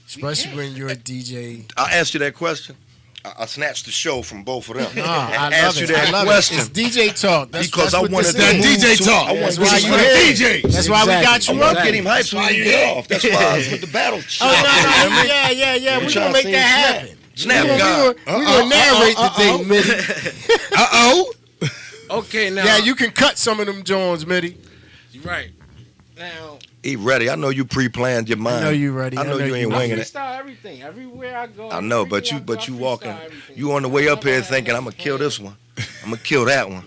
Especially when you're a DJ. I asked you that question. I snatched the show from both of them. No, I love asked it. you that I love question. it. It's DJ talk. Because I what wanted this that is. DJ talk. I That's want why to you get here. That's why we got I you want up. to get him hyped so he can get off. That's why I put the battle shit. Oh, no. out. Yeah. We We're trying gonna to make see that him happen. Snap, We're God. gonna narrate the thing, Midi. Uh-oh. Okay, now. Yeah, you can cut some of them Jones, Midi. You're right. Now. He ready. I know you pre-planned your mind. I know you ready. I know you ain't I winging it. freestyle everything. Everywhere I go. I know, but you walking. You on the way up here thinking I'm gonna kill this one. I'm gonna kill that one.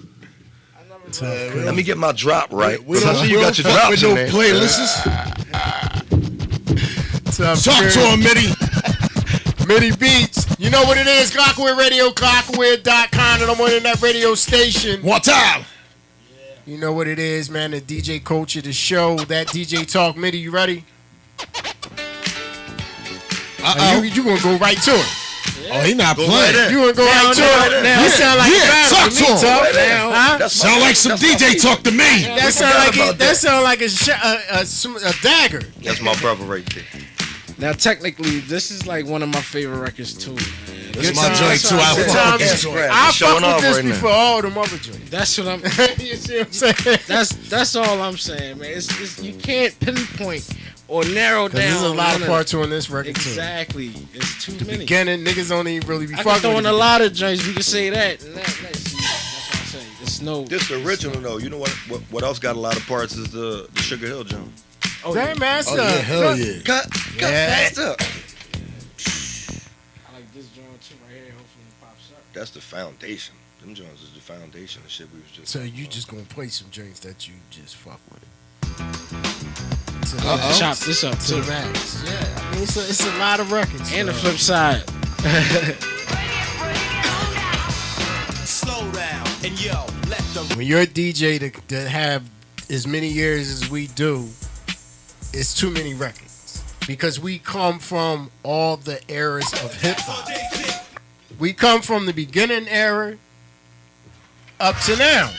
Let me get my drop right. We 'Cause I don't see you got your fuck drops with in no there. playlists. Talk to him, Midi. Midi Beats. You know what it is. Clockaware Radio, clockaware.com, and I'm on that radio station. One time. You know what it is, man. The DJ culture, the show, that DJ talk. Midi, you ready? You gonna go right to it. Oh, he not Go playing. right in. You gonna go right to it. now. You sound like a battle talk to to me, him. Tuff. Right in. Huh? That's Sound like some DJ talk to me. That sound forgot like about that. sound like a dagger. That's my brother right there. Now, technically, this is like one of my favorite records too. Man. This is Good my times. joint too. I Good fuck with times. this joint. I He's showing fuck with off this right now. before all them other joints. That's what I'm. You see what I'm saying? That's all I'm saying, man. It's you can't pinpoint or narrow down. There's a lot one of of parts on this record Exactly. It's too many. Beginning, niggas don't even really be I can fucking throw with in it. a lot of joints. We can say that. And that. See, that's what I'm saying. It's no. This the original though. You know what else got a lot of parts is the Sugar Hill Jones. Damn, man, Oh, yeah, hell yeah. Cut Yeah. fast up. I like this joint too right here. Hopefully it pops up. That's the foundation. Them Jones is the foundation of shit we was just. So you just gonna play some drinks that you just fuck with. Chop this up To too. the max. Yeah, I mean, it's a lot of records. And the man. flip side. Slow down and yo, let the When you're a DJ to have as many years as we do, it's too many records. Because we come from all the eras of hip hop. We come from the beginning era up to now.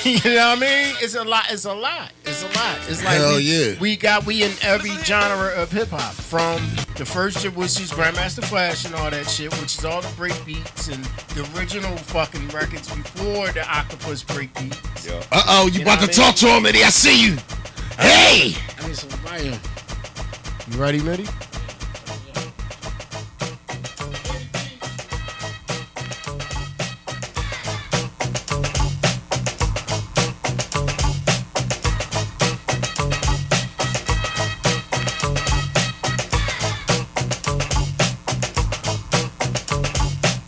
You know what I mean? It's a lot. It's like Hell yeah. we in every genre of hip hop. From the first shit, which is Grandmaster Flash and all that shit, which is all the break beats and the original fucking records before the Octopus break beats. Yeah. Uh-oh, you You know about to what I mean? talk to him, Midi. I see you. Hey! I need some volume. You ready, Midi?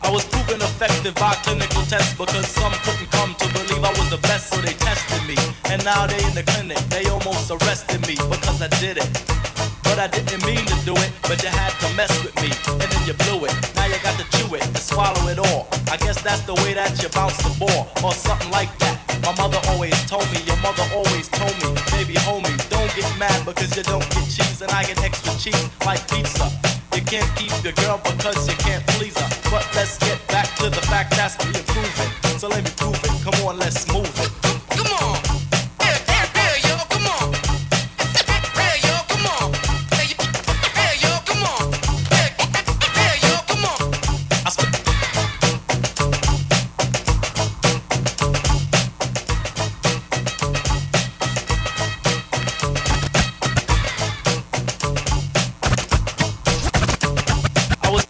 I was proven effective by clinical tests because some couldn't come to believe I was the best, so they tested me. And now they in the clinic, they almost arrested me because I did it. But I didn't mean to do it, but you had to mess with me, and then you blew it. Now you got to chew it and swallow it all. I guess that's the way that you bounce the ball, or something like that. My mother always told me, your mother always told me, baby homie, don't get mad because you don't get cheese, and I get extra cheese like pizza. You can't keep your girl because you can't please her. But let's get back to the fact that's being proven. So let me prove it. Come on, let's move it. Come on. Hey, yo, come on. Hey, yo, come on. Hey, yo, come on. Hey, yo, come on. I was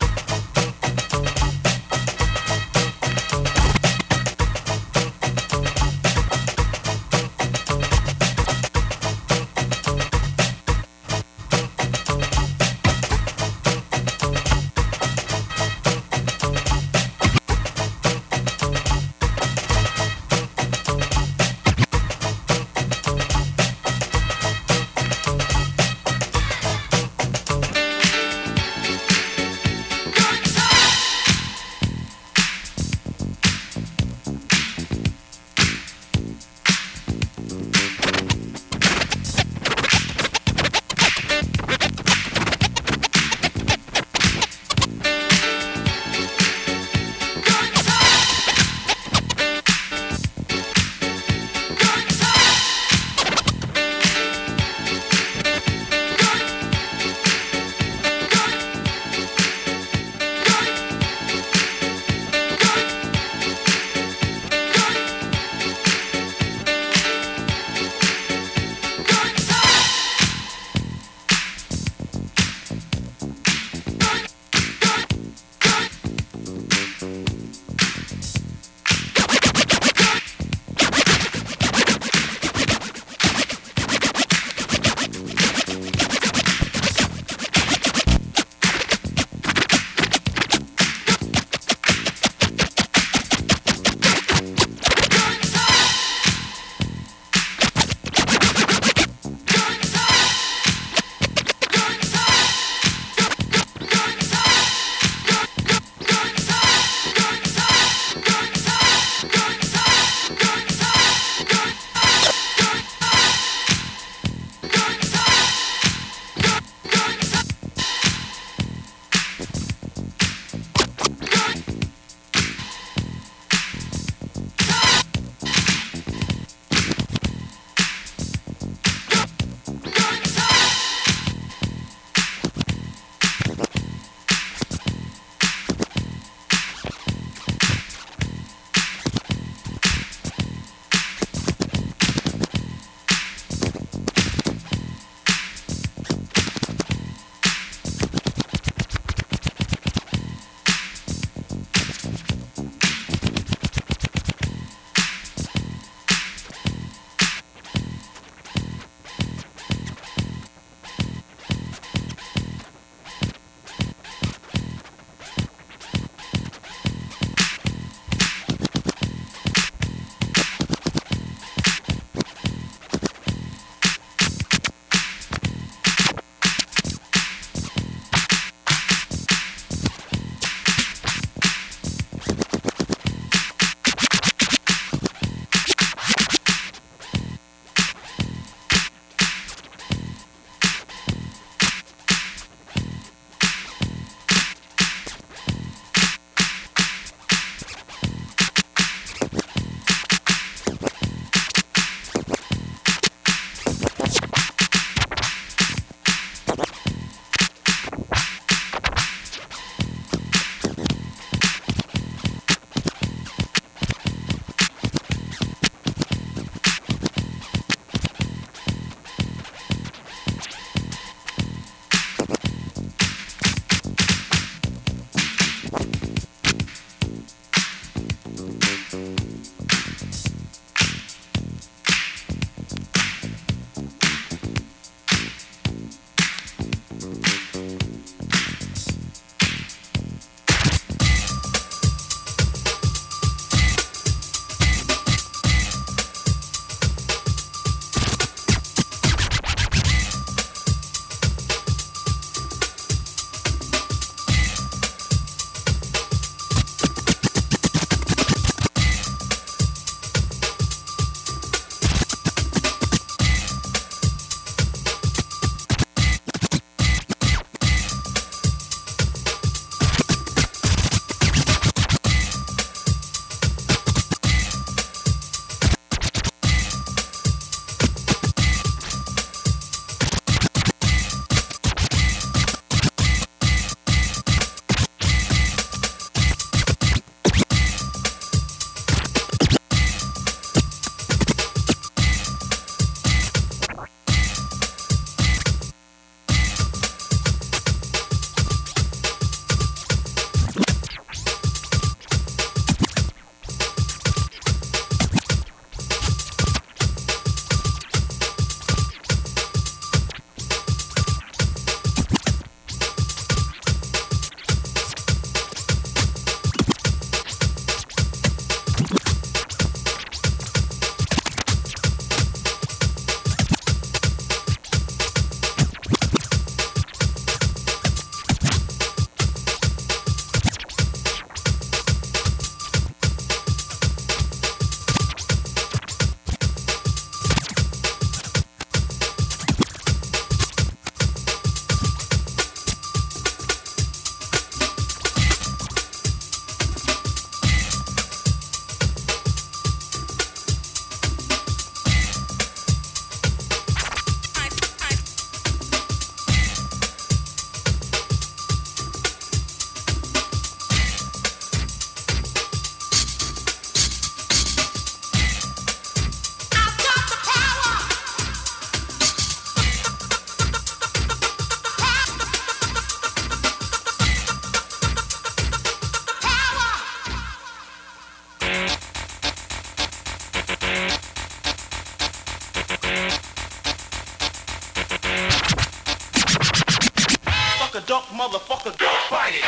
duck, motherfucker, fight it.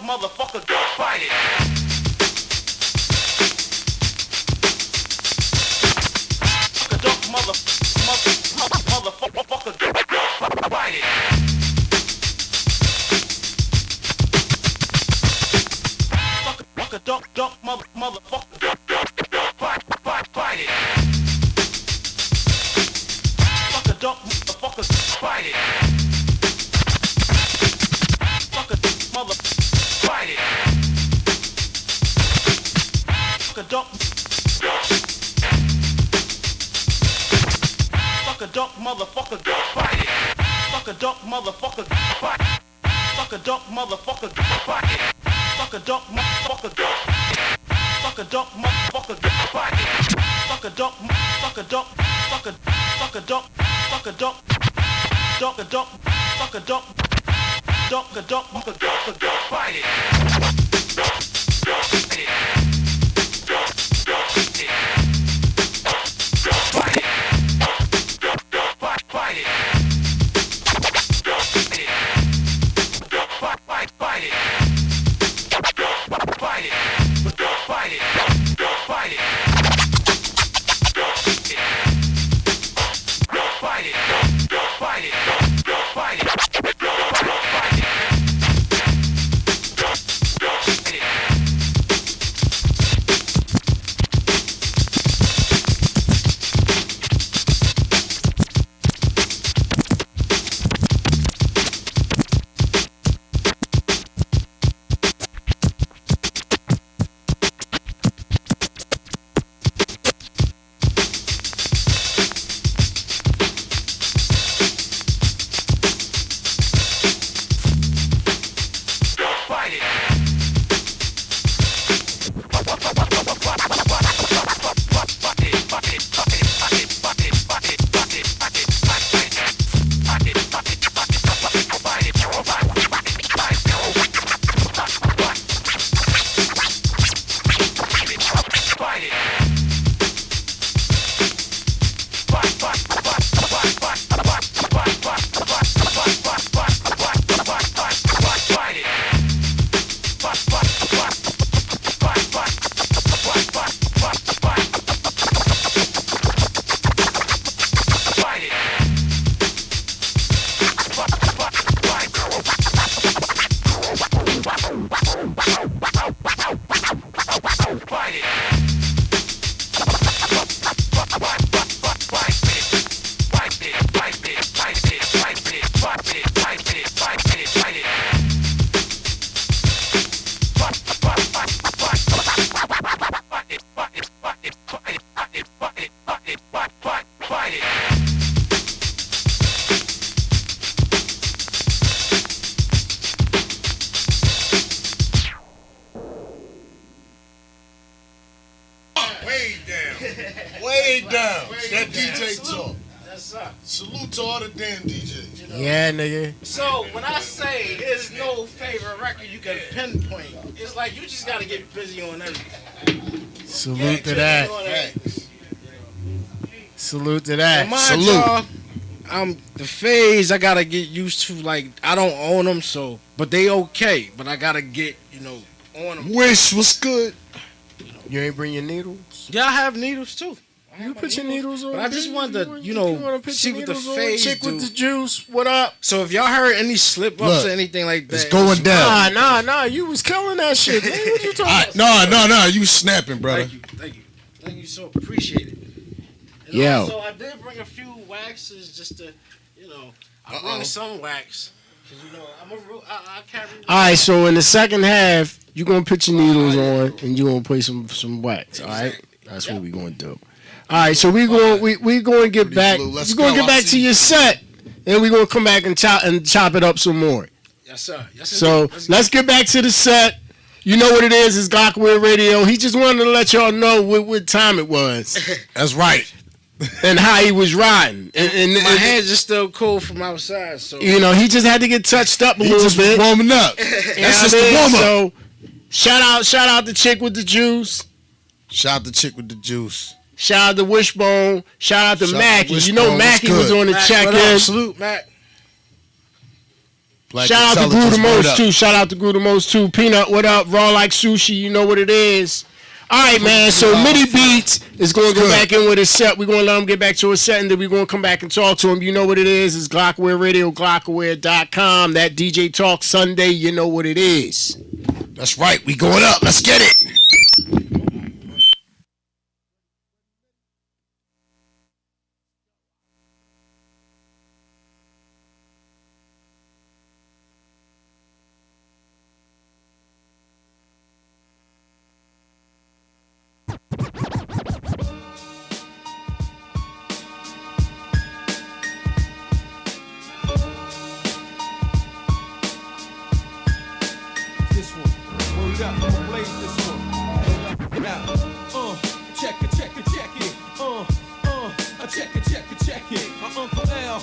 Motherfucker, fight it. Suck a duck, motherfucker, fight it. Suck a duck, motherfucker, fight it. Suck a duck, motherfucker, fight it. Suck a mother. Fight it. Suck a duck. Suck a duck, motherfucker. Fight it. Suck a duck, motherfucker. Fight it. Suck a duck, motherfucker. Fight it. Suck a duck, motherfucker. Suck a duck, motherfucker. Fight it. Suck a duck, suck a duck, suck a duck, suck a duck, duck a duck, suck a duck. Duck a duck, fight it. Way down. That DJ talk. That's up. Salute to all the damn DJs. You know? Yeah, nigga. So when I say there's no favorite record you can pinpoint, it's like you just gotta get busy on everything. Salute to that. Salute to that. Mind Salute. Y'all, the phase I gotta get used to. Like I don't own them, so but they okay. But I gotta get on them. Wish was good. You ain't bring your needles? Yeah, I have needles too. You put your needles on. But I just wanted to, see what the phase chick do. with the juice. What up? So if y'all heard any slip ups or anything like that, it's going down. Nah. You was killing that shit. Man, what you talking about? No. You snapping, brother. Thank you. So appreciate it. Yeah. So I did bring a few waxes just to, I brought some wax. Cause I carry. All right. So in the second half, you gonna put your needles on and you gonna play some wax. All right. That's what we gonna do. All right, so we going to get back. Blue, let's We're going to go. get I back to see. your set, and we're going to come back and chop it up some more. Yes, sir. Yes, So indeed. let's get back to the set. You know what it is? It's Glockwood Radio. He just wanted to let y'all know what time it was That's right. and how he was riding. And My hands are still cold from outside, so you know, he just had to get touched up a He little just was bit. warming up. You know That's what just I the mean? warm up. So shout out the chick with the juice. Shout out the chick with the juice. Shout out to Wishbone. Shout out to Shout out to Mackie. You know Wishbone. What's Mackie was good? on the Mac, check what up? in. Salute, Mac. Black Shout out to intelligence, word Grudamos up. too. Shout out to Grudamos too. Peanut, what up? Raw like sushi. You know what it is. All right, man. So Midi Beats is going to go Good. back in with his set. We're going to let him get back to his set, and then we're going to come back and talk to him. You know what it is. It's Glockaware Radio, Glockaware.com. That DJ Talk Sunday. You know what it is. That's right. We going up. Let's get it. This one, word up, I'ma blaze this one. Now, check it, check it, check it. Check it, check it, check it. Uncle L.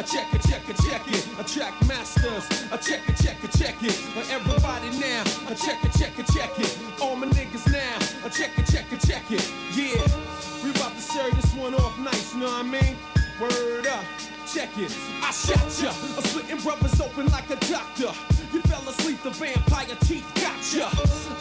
Check it, check it, check it. Track masters. Check it, check it, check it. Everybody now. Check it, check it, check it. All my niggas now. Check it, check it, check it. Yeah, we about to serve this one off nice. You know what I mean? Word up. Check it. I shot ya. Splitting brothers open like a doctor. You fell asleep, the vampire teeth got ya.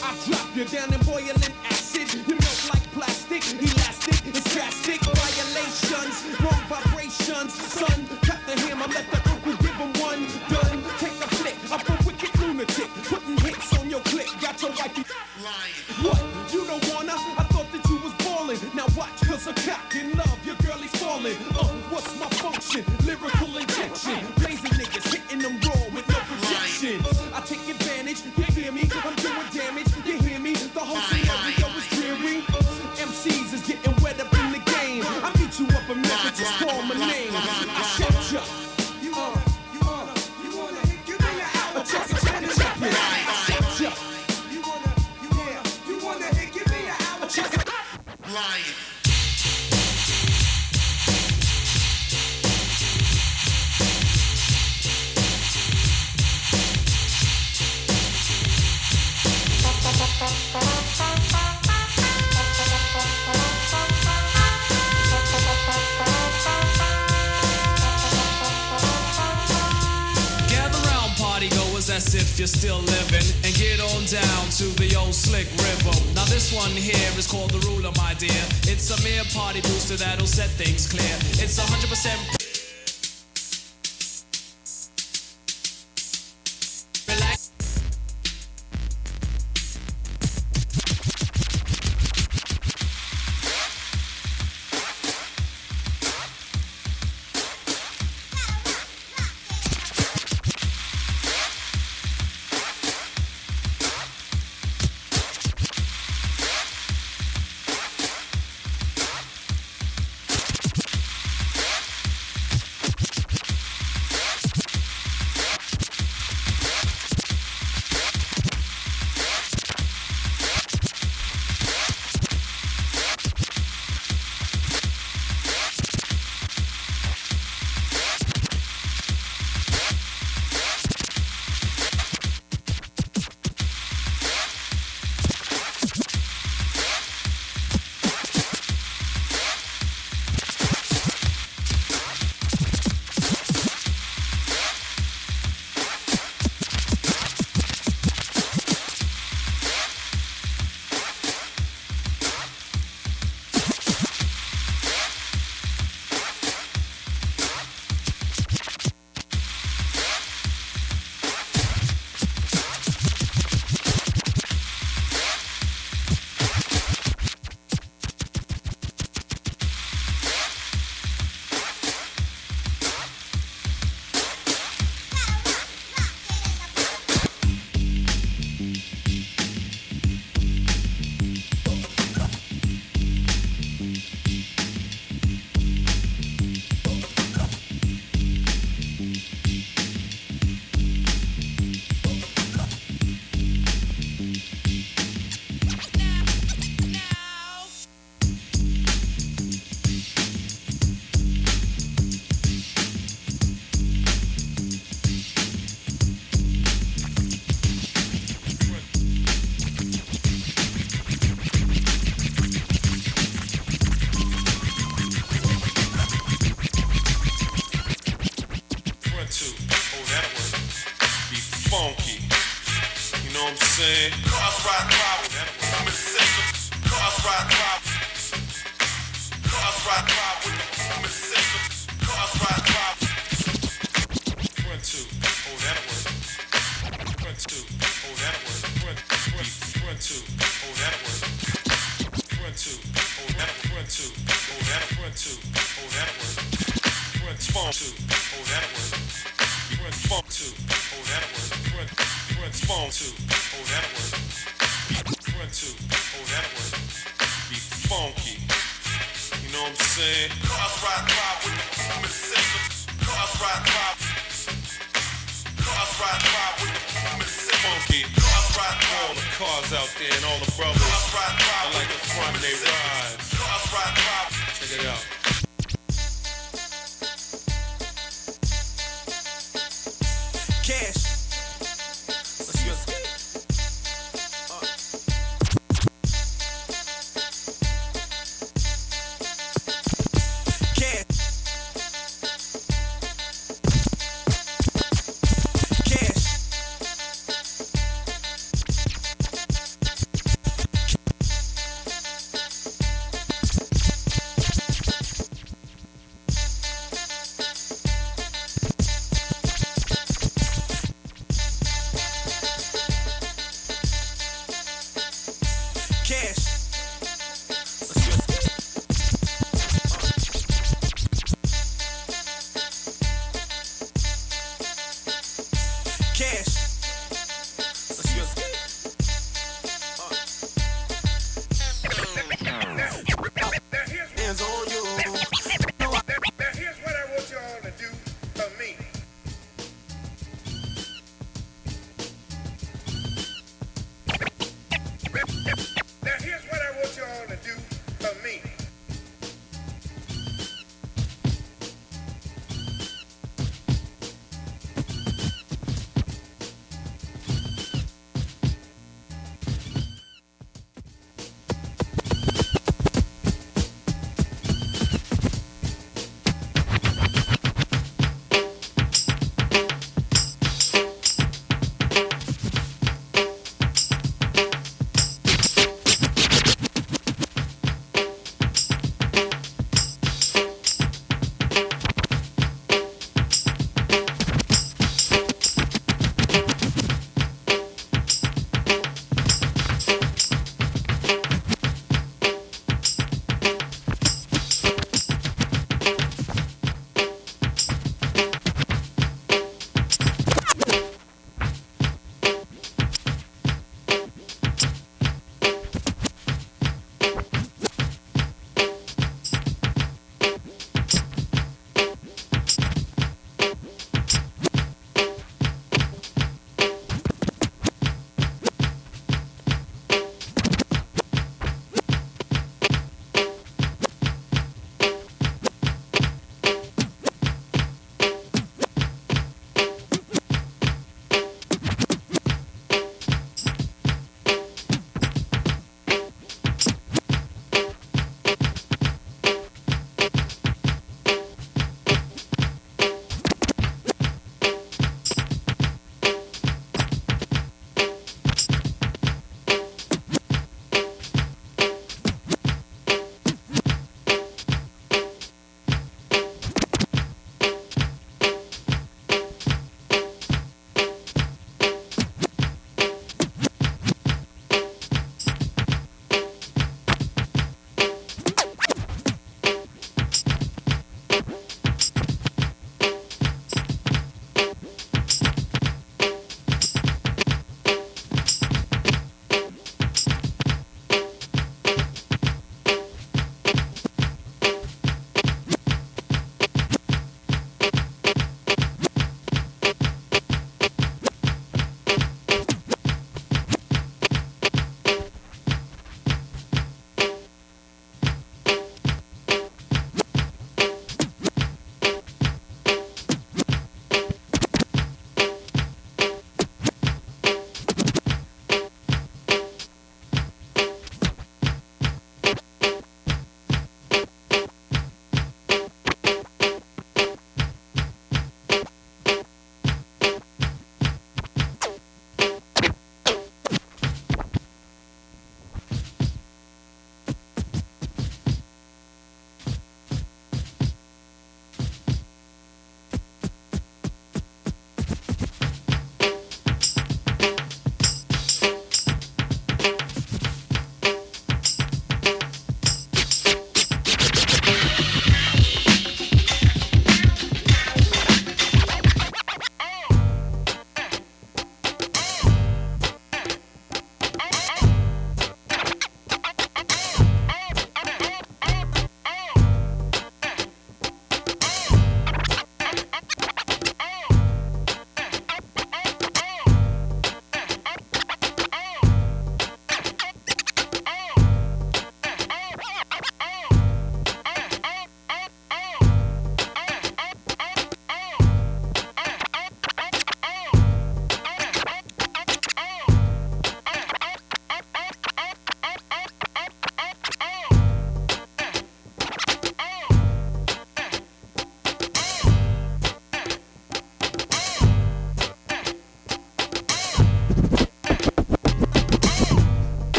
I drop you down in boiling acid. You melt like plastic, elastic, it's drastic. Violations, wrong vibrations. Son, cut the hammer, let the uncle give him one. Done, take a flick. I'm a wicked lunatic. Putting hits on your click. Got your wifey lying. What? You don't wanna? I thought that you was ballin'. Now watch, cause a cock in love, your girl is falling. What's my function? Lyrical injection. Blazing niggas hitting them raw with no projection. I take advantage, you hear me? I'm doing damage, you hear me? The whole scenario is dreary. MCs is getting wet up in the game. I beat you up and never just call my name. I shot ya. You wanna, give me your album. Check it, check it, check it. I shot ya. You wanna, give me your album. Check it. Lying. Gather round, party goers, as if you're still living, and get on down to the old slick river. Now this one here is called the ruler, my dear. It's a mere party booster that'll set things clear. It's 100% relax. saying? Cars ride by with human systems. Cars ride by. Cars ride by with the human systems. Cars ride by. Front two, oh that'll work. Front two, oh that'll work. Front two, oh that'll work. Front two, oh that'll front two, oh that'll front two, oh that'll work. Front phone two, oh that'll work. Front phone two, oh that'll work. Front phone two, oh that'll work. Front two, oh that'll work. Be funky, you know what I'm saying? Cars ride by with the human systems. Cars ride by. Cars ride by with the human systems. Funky. Cars ride by. All the cars out there and all the brothers. Cars ride by. I like the front they ride. Cars ride by. Check it out. Cash. Let's go. Cash. Cash.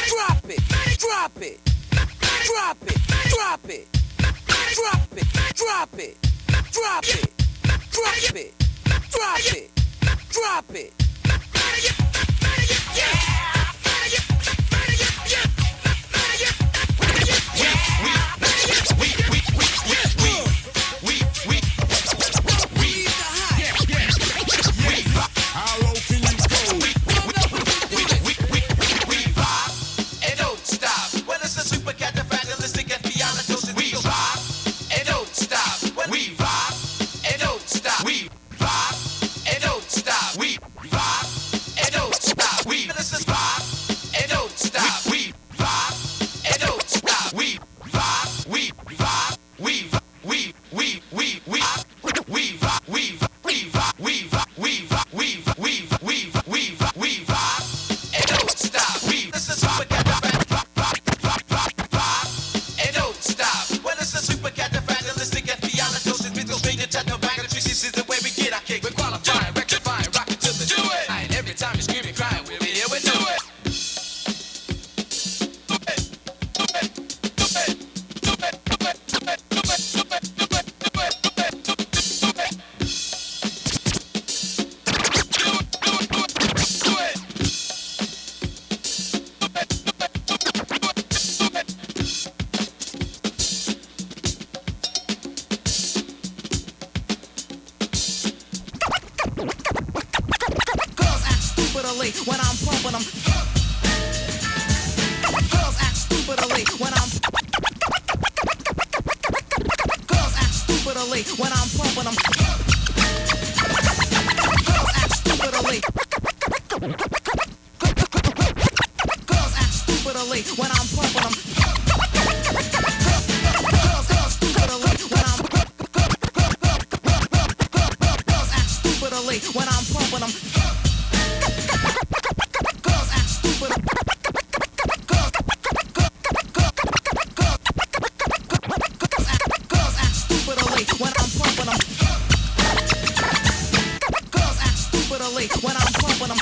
Drop it, drop it, drop it, drop it, drop it, drop it, drop it, drop it, drop it, drop it. When I'm pumping them. Girls act stupidly when I'm. Girls act stupidly when I'm pumping them. Girls act stupidly. Girls act stupidly when I'm pumping them. Girls act stupidly when I'm. Girls act stupidly when I'm pumping them. When I'm pumping them.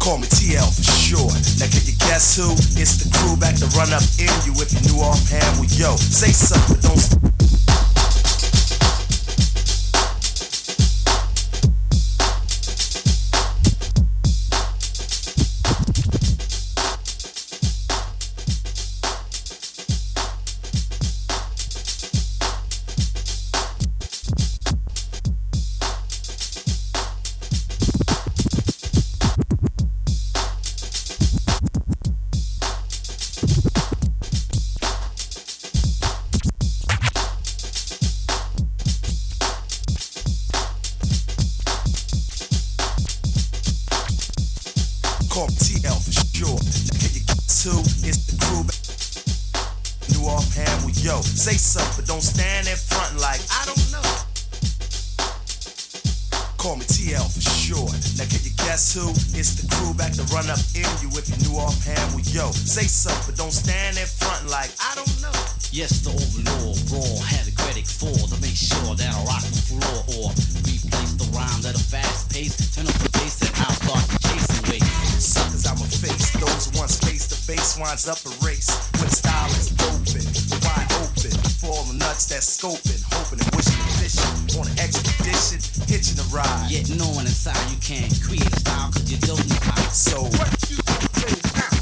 Call me TL for short. Now can you guess who? It's the crew back to run up in you. If you knew offhand, well yo, say something, don't. Call me TL for sure. Now can you guess who? It's the crew. New offhand, well yo, say something, don't stand in front like I don't know. Call me TL for sure. Now can you guess who? It's the crew back to run up in you. If you knew offhand, well yo, say something, don't stand in front like I don't know. Yes, the overlord raw had a credit for to make sure that I rock the floor or replace the rhyme at a fast pace. Turn up the bass and I'll start chasing waves. Suckers I'ma face, those who once faced the base winds up a race. When style is open, wide open for all the nuts that's scoping, hoping and wishing and fishing on an expedition, hitching a ride. Yet knowing inside you can't create a style cause you don't know how. So what you do now?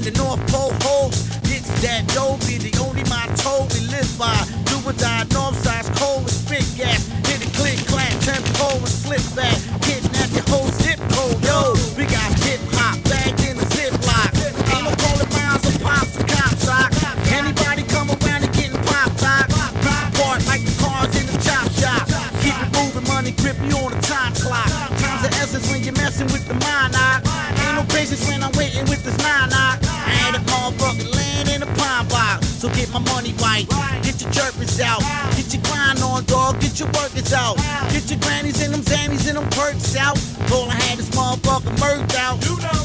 the North Pole hold. It's that dough, be the only motto we live by. Do or die, north side's so get my money right. Get your jerkins out, get your grind on, dog, get your workers out. Get your grannies and them zannies and them perks out. All I had is motherfucker murked out.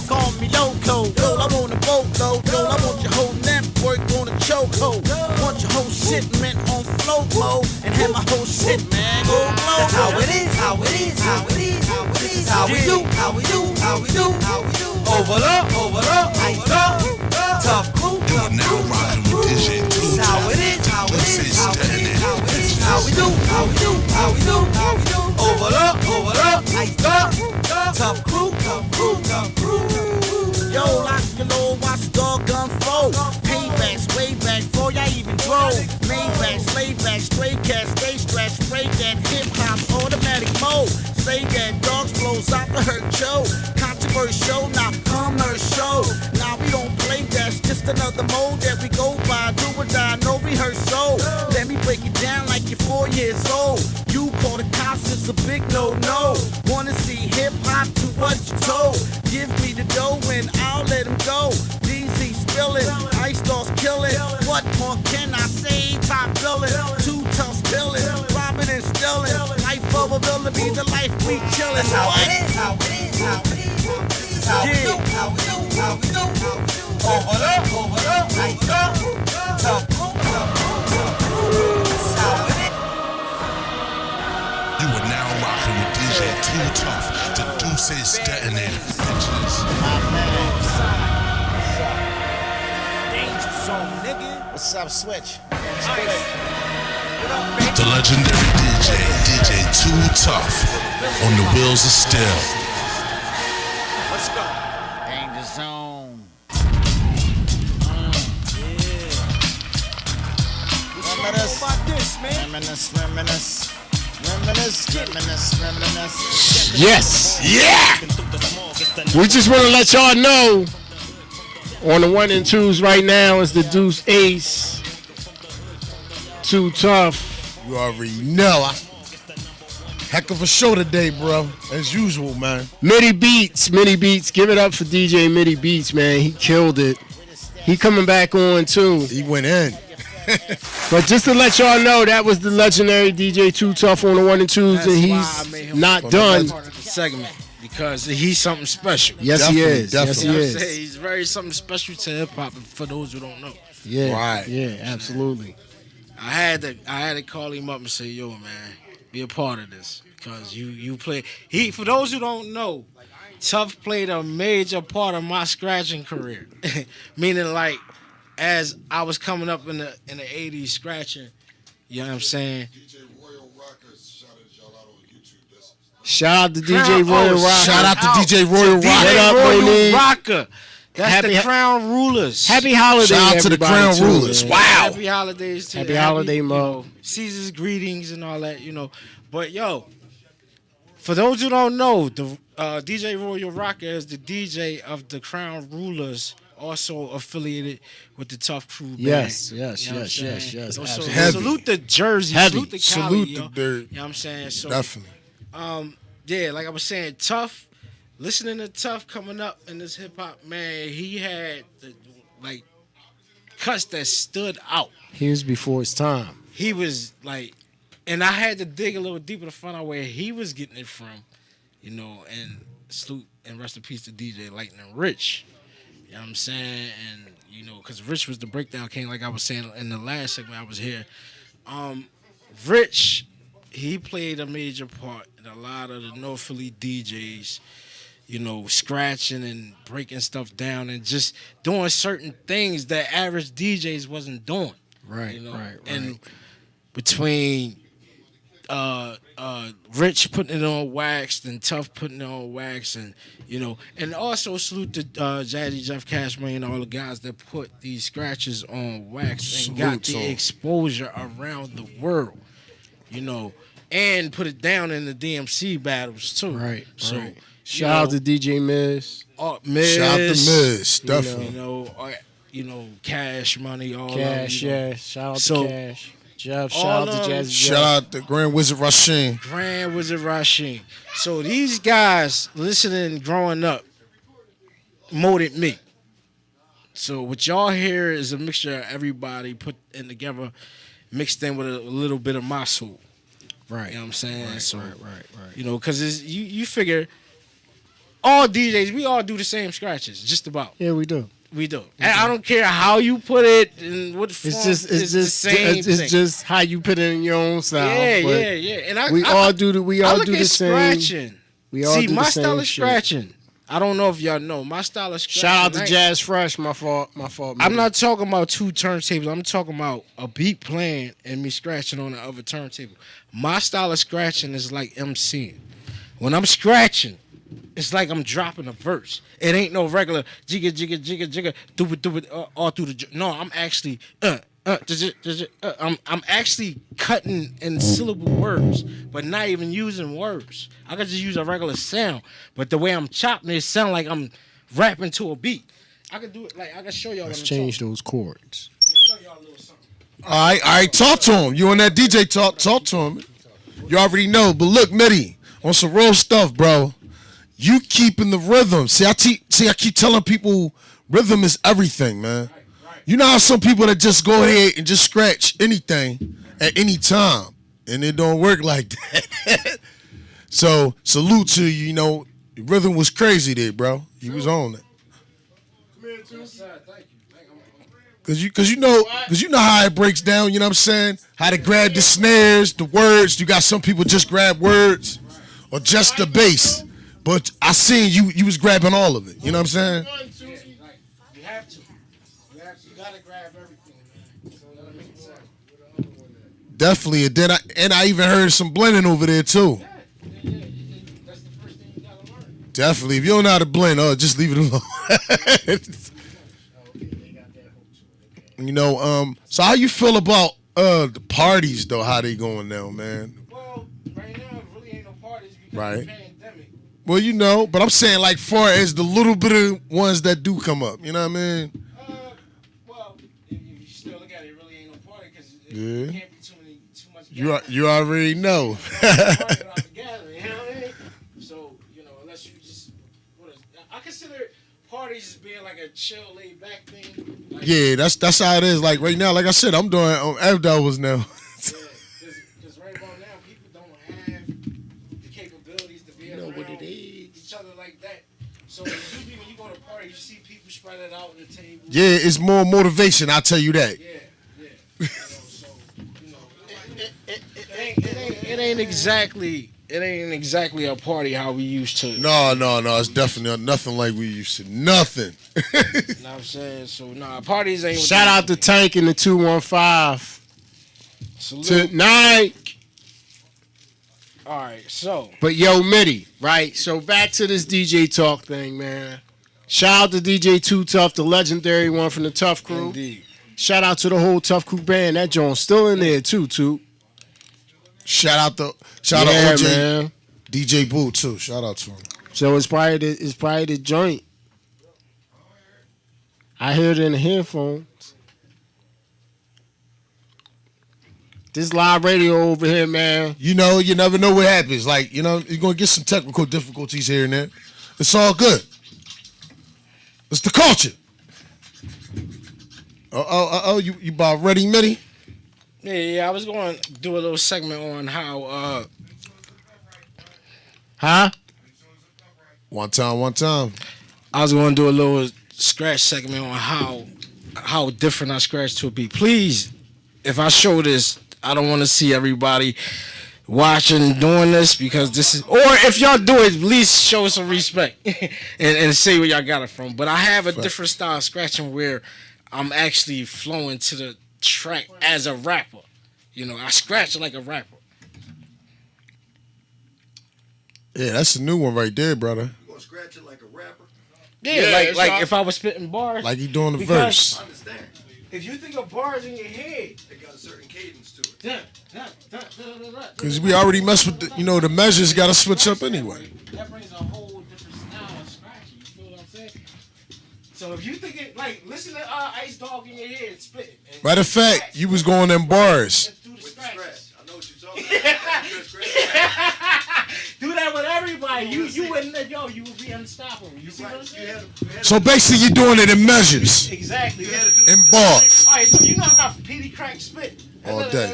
Call me loco, yo, I want a boatload, yo, I want your whole network on a chokehold. Want your whole shipment on float mode, and have my whole shit, man, go blow. That's how it is, how it is, how it is, how it is. This is how we do, how we do, how we do, how we do. Over up, iced up, tough crew. You are now rocking with DJ Pooh Geez. How it is, how it is, how it is, how it is. How we do, how we do, how we do, how we do. Over up, iced up, tough crew, tough crew, tough crew. Yo, lock your low, watch the doggone flow. Paybacks, way back before y'all even drove. Maybacks, lay back, stray cats, stay stretched, spray that hip hop automatic mode. Say that dogs blows out the hurt show. Controversial, now commercial. Now we don't play, that's just another mode that we go by. Do or die, no rehearsal. Let me break it down like you're 4 years old. You call the cops, it's a big no-no. Wanna see hip-hop, do what you told. Give me the dough and I'll let him go. DZ spilling, Ice Star's killing. What more can I say? Top billing, too tough spilling, robbing and stealing. Life of a villain be the life we chillin'. That's how it is, how it is, how it is. This is how we do, how we do, how we do, how we do. Over up, Ice up, tough crew, tough crew. This is how it is. You are now rocking with DJ Too Tough, the Deuces Detonator, bitches. Danger zone, nigga. What's up, Switch? The legendary DJ Too Tough, on the wheels of steel. Let's go. Danger zone. Reminisce. Yes. Yeah. We just want to let y'all know on the 1 and 2s right now is the Deuce Ace. Too Tough. You already know. Heck of a show today, bro. As usual, man. Midi Beats. Give it up for DJ Midi Beats, man. He killed it. He coming back on too. He went in. But just to let y'all know, that was the legendary DJ Too Tough on the 1 and 2s, That's and why I he's made him not part done. of the segment because he's something special. Yes, Definitely, he is. Yes, he You know what I'm is. saying? He's very something special to hip hop. For those who don't know, Yeah, Right. Yeah, absolutely. I had to call him up and say, "Yo, man, be a part of this because you play." For those who don't know, Tuff played a major part of my scratching career, meaning like as I was coming up in the 80s scratching, you know what I'm saying? Shout out to DJ Royal Rocker. Shout out to DJ Royal Rocker. DJ Royal Royal Rocker. That's the Crown Rulers. Happy holidays, Shout out to the everybody, Crown too, Rulers. man. Wow. Happy holidays to Happy you. holiday, you Mo. know, Caesar's greetings and all that, you know. But yo, for those who don't know, the DJ Royal Rocker is the DJ of the Crown Rulers, also affiliated with the Tough Crew band. Yes. You know what I'm saying? So absolutely. Heavy. salute the Jersey, Heavy. salute the Cali, Salute yo. the dirt. You know what I'm saying? So Definitely. yeah, like I was saying, Tuff, listening to Tuff coming up in this hip hop, man, he had the like cuts that stood out. He was before his time. He was like, and I had to dig a little deeper to find out where he was getting it from, you know, and salute and rest in peace to DJ Lightning Rich. You know what I'm saying? And, you know, because Rich was the breakdown king, like I was saying in the last segment I was here. Rich, he played a major part in a lot of the North Philly DJs, you know, scratching and breaking stuff down and just doing certain things that average DJs wasn't doing. Right, You know? right. And between Rich putting it on wax and Tuff putting it on wax, and you know, and also salute to Jazzy Jeff Cashman and all the guys that put these scratches on wax and got the exposure around the world, you know, and put it down in the DMC battles too. Right. So right. Shout out to DJ Miz. Miz, Shout out to Miz, you definitely. know, Cash Money, all Cash, of them, you know. yeah. Shout out So, to Cash. Jeff, all shout out of to them- Jazzy Shout Jeff. out to Grand Wizard Rasheen. Grand Wizard Rasheen. So these guys listening growing up molded me. So what y'all hear is a mixture of everybody put in together, mixed in with a little bit of my soul. Right. You know what I'm saying? Right, So, right. you know, because you figure all DJs, we all do the same scratches, just about. Yeah, we do. We do. And I don't care how you put it and what form, It's the same thing. just how you put it in your own style. Yeah, but yeah. And we all do the same. Scratching. We all See, do my the style same is shit. scratching. I don't know if y'all know. My style is scratching. Shout out to Jazz Fresh. My fault. I'm not talking about two turntables. I'm talking about a beat playing and me scratching on the other turntable. My style of scratching is like MCing. When I'm scratching, it's like I'm dropping a verse. It ain't no regular jigga jigga jigga jigga do it all through the. No, I'm actually I'm actually cutting in syllable words, but not even using words. I could just use a regular sound, but the way I'm chopping it sound like I'm rapping to a beat. I could do it like I can show y'all. Let's change those chords. Show y'all a little something. All right, talk to him. You on that DJ talk to him. You already know, but look, Midi, on some real stuff, bro. You keeping the rhythm. See, I keep telling people rhythm is everything, man. You know how some people that just go ahead and just scratch anything at any time, and it don't work like that. So salute to you. You know, the rhythm was crazy there, bro. You was on it. Cause you know how it breaks down. You know what I'm saying? How to grab the snares, the words. You got some people just grab words or just the bass. But I seen you was grabbing all of it. You know what I'm saying? You have to. You gotta grab everything, man. So that'll make it sound. Definitely. And I even heard some blending over there too. Yeah. That's the first thing you gotta learn. Definitely. If you don't know how to blend, just leave it alone. You know, so how you feel about the parties though? How they going now, man? Well, right now it really ain't no parties because Right. of the pandemic. Well, you know, but I'm saying like far as the little bit of ones that do come up, you know what I mean? Well, if you still look at it, it really ain't no party because Yeah. it can't be too much. You already know. So, you know, unless you just, I consider parties as being like a chill, laid back thing. Like, Yeah, that's how it is. Like right now, like I said, I'm doing F-doubles now. because right about now, people don't have the capabilities to be around each other like that. So usually when you go to a party, you see people spread it out on the table. Yeah, it's more motivation. I'll tell you that. Yeah. You know, so, you know, it ain't exactly a party how we used to. No, it's definitely nothing like we used to. Nothing. You know what I'm saying? So, parties ain't. Shout out to Tank in the 215. Salute. Tonight. All right, so. But yo, Midi, right? So back to this DJ talk thing, man. Shout out to DJ Too Tuff, the legendary one from the Tuff crew. Indeed. Shout out to the whole Tuff crew band. That joint's still in there too, too. Shout out to OJ, man. DJ Pooh too. Shout out to him. So it's probably the joint. I heard it in the headphones. This live radio over here, man. You know, you never know what happens. Like, you know, you're gonna get some technical difficulties here and there. It's all good. It's the culture. You about ready, Midi? Yeah, I was going to do a little segment on how. One time. I was going to do a little scratch segment on how different I scratch to a beat. Please, if I show this, I don't want to see everybody watching doing this because this is. Or if y'all do it, at least show some respect and say where y'all got it from. But I have a different style of scratching where I'm actually flowing to the track as a rapper. You know, I scratch like a rapper. Yeah, that's a new one right there, brother. You gonna scratch it like a rapper? Yeah, like if I was spitting bars. Like he doing the verse. I understand. If you think of bars in your head, they got a certain cadence to it. Because we already messed with the measures got to switch up anyway. That brings a whole different style of scratching. You feel what I'm saying? So if you think it, like, listen to Ice Dog in your head spit it. Matter of fact, you was going in bars. With the scratch. I know what you're talking about. Do that with everybody. You wouldn't, yo, you would be unstoppable. You see what I'm saying? So basically, you're doing it in measures, Exactly. in bars. All right, so you know how Petey Crack spit. All day.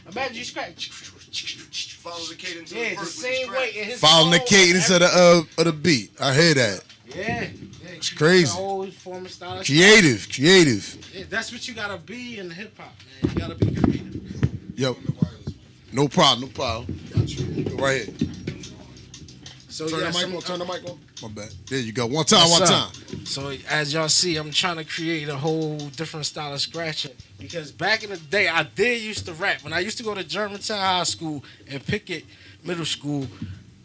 Imagine you scratch. Follow the cadence. Yeah, the same way. In his Following the own- cadence of the beat. I hear that. Yeah. It's crazy. Always form a style. Creative. Yeah, that's what you gotta be in hip hop, man. You gotta be creative. Yo. No problem. Got you. Go right here. So Turn yeah, the mic on. My bad. There you go. One time. So as y'all see, I'm trying to create a whole different style of scratching because back in the day, I did used to rap. When I used to go to Germantown High School and Pickett Middle School,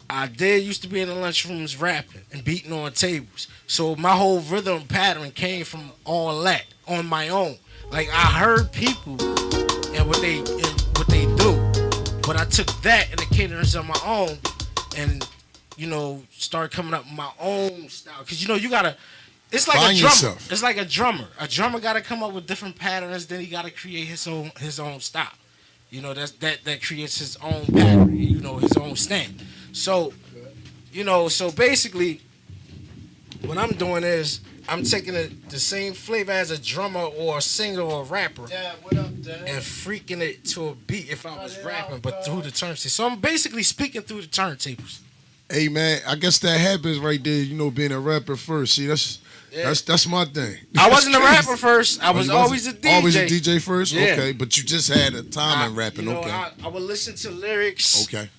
I did used to be in the lunchrooms rapping and beating on tables. So my whole rhythm pattern came from all that on my own. Like I heard people and what they do, but I took that and the cadence of my own and start coming up with my own style. Because you gotta. It's like Find a drummer. yourself. It's like a drummer. A drummer gotta come up with different patterns. Then he gotta create his own style. That creates his own pattern. His own stamp. So, so basically, what I'm doing is I'm taking the same flavor as a drummer or a singer or a rapper and freaking it to a beat if I was rapping, but through the turntables. So I'm basically speaking through the turntables. Hey man, I guess that happens right there. Being a rapper first. See, that's my thing. I wasn't a rapper first. I was always a DJ. Always a DJ first. Yeah. Okay, but you just had a time in rapping. Okay. I would listen to lyrics. Okay.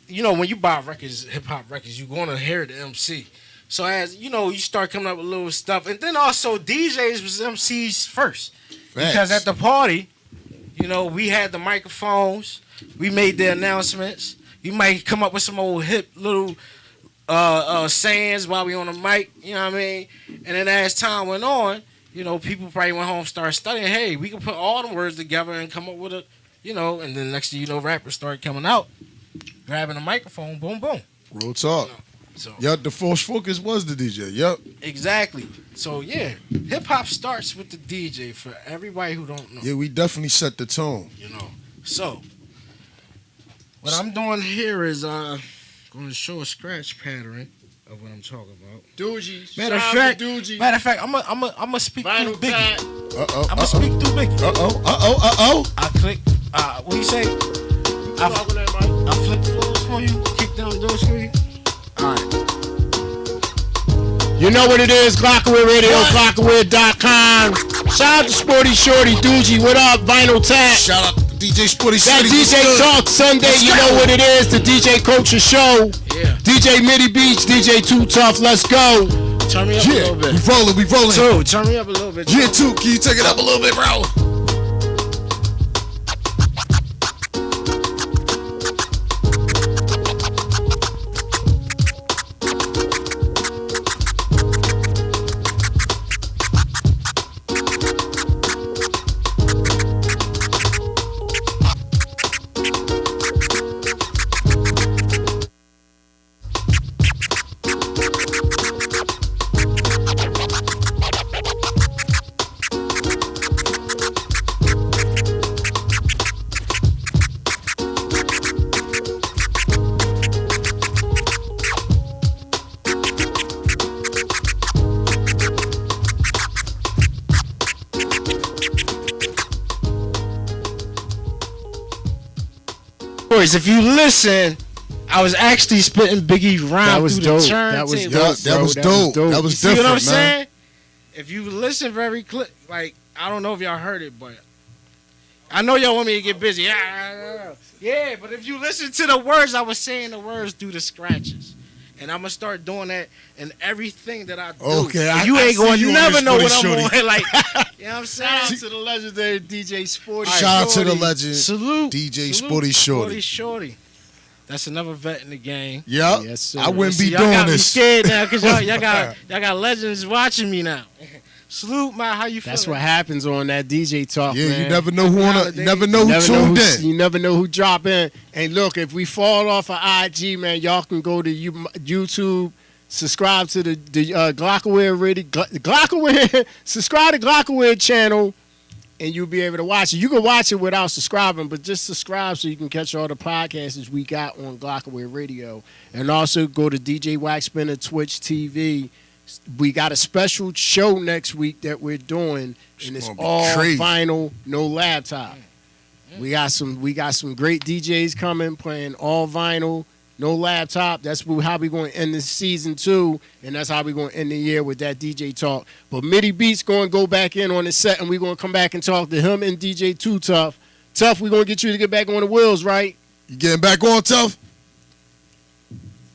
When you buy records, hip hop records, you're gonna hear the MC. So as you start coming up with little stuff, and then also DJs was MCs first. Facts. Because at the party, we had the microphones, we made the announcements. You might come up with some old hip little sayings while we on the mic, you know what I mean? And then as time went on, people probably went home, started studying. Hey, we can put all the words together and come up with and then next thing you know, rappers started coming out, grabbing a microphone, boom, boom. Real talk. So Yep, the Force Focus was the DJ. Yep. exactly. So yeah, hip hop starts with the DJ for everybody who don't know. Yeah, we definitely set the tone. So what I'm doing here is going to show a scratch pattern of what I'm talking about. Doogie. Matter of fact, I'm gonna speak through Biggie. I'm gonna speak through Biggie. I click. What do you say? I flip floors for you. Kick down doors for you. All right. You know what it is, Glockaway Radio, Glockaway.com. Shout out to Sporty Shorty, Doogie. What up, Vinyl Tap? Shout out to DJ Sporty That City. DJ Talk Sunday, you know what it is, the DJ Culture Show. Yeah. DJ Midi Beach, DJ Too Tough, let's go. Turn me up a little bit. We rolling. Two, turn me up a little bit. Yeah, two. Can you take it up a little bit, bro? If you listen, I was actually spitting Biggie rhyme through the turntable. That was dope. That was You see different, what I'm man. saying? If you listen very like I don't know if y'all heard it, but I know y'all want me to get busy. Yeah, but if you listen to the words, I was saying the words through the scratches. And I'm gonna start doing that in everything that I do. Okay, And you ain't going to never know what I'm Sporty on. Like, you know what I'm saying? Shout out to the legendary DJ Sporty. Shout out to the legend, Salute. DJ Salute. Sporty Shorty. Shorty. That's another vet in the game. Yep. Yes, sir. I wouldn't be Y'all doing got me this. scared now because y'all got legends watching me now. Salute, man. How you feeling? That's what happens on that DJ Talk, Yeah, man. you never know you never know who tuned in. You never know who drop in. And look, if we fall off of IG, man, y'all can go to YouTube, subscribe to the Glockaway Radio, Glockaway, subscribe to Glockaway channel, and you'll be able to watch it. You can watch it without subscribing, but just subscribe so you can catch all the podcasts we got on Glockaway Radio. And also go to DJ Waxspinner Twitch TV. We got a special show next week that we're doing, and it's all vinyl, no laptop. We got some great DJs coming, playing all vinyl, no laptop. That's how we're going to end this season 2, and that's how we're going to end the year with that DJ talk. But Midi Beats going to go back in on the set, and we're going to come back and talk to him and DJ Too Tuff. Tuff, we're going to get you to get back on the wheels, right? You getting back on, Tuff?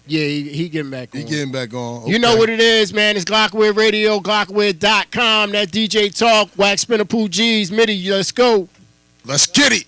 Yeah, he getting back on. He getting back on. Okay. You know what it is, man. It's Glockaway Radio, Glockaway.com. That DJ talk, Waxspinner Pooh Geez, Midi, let's go. Let's get it.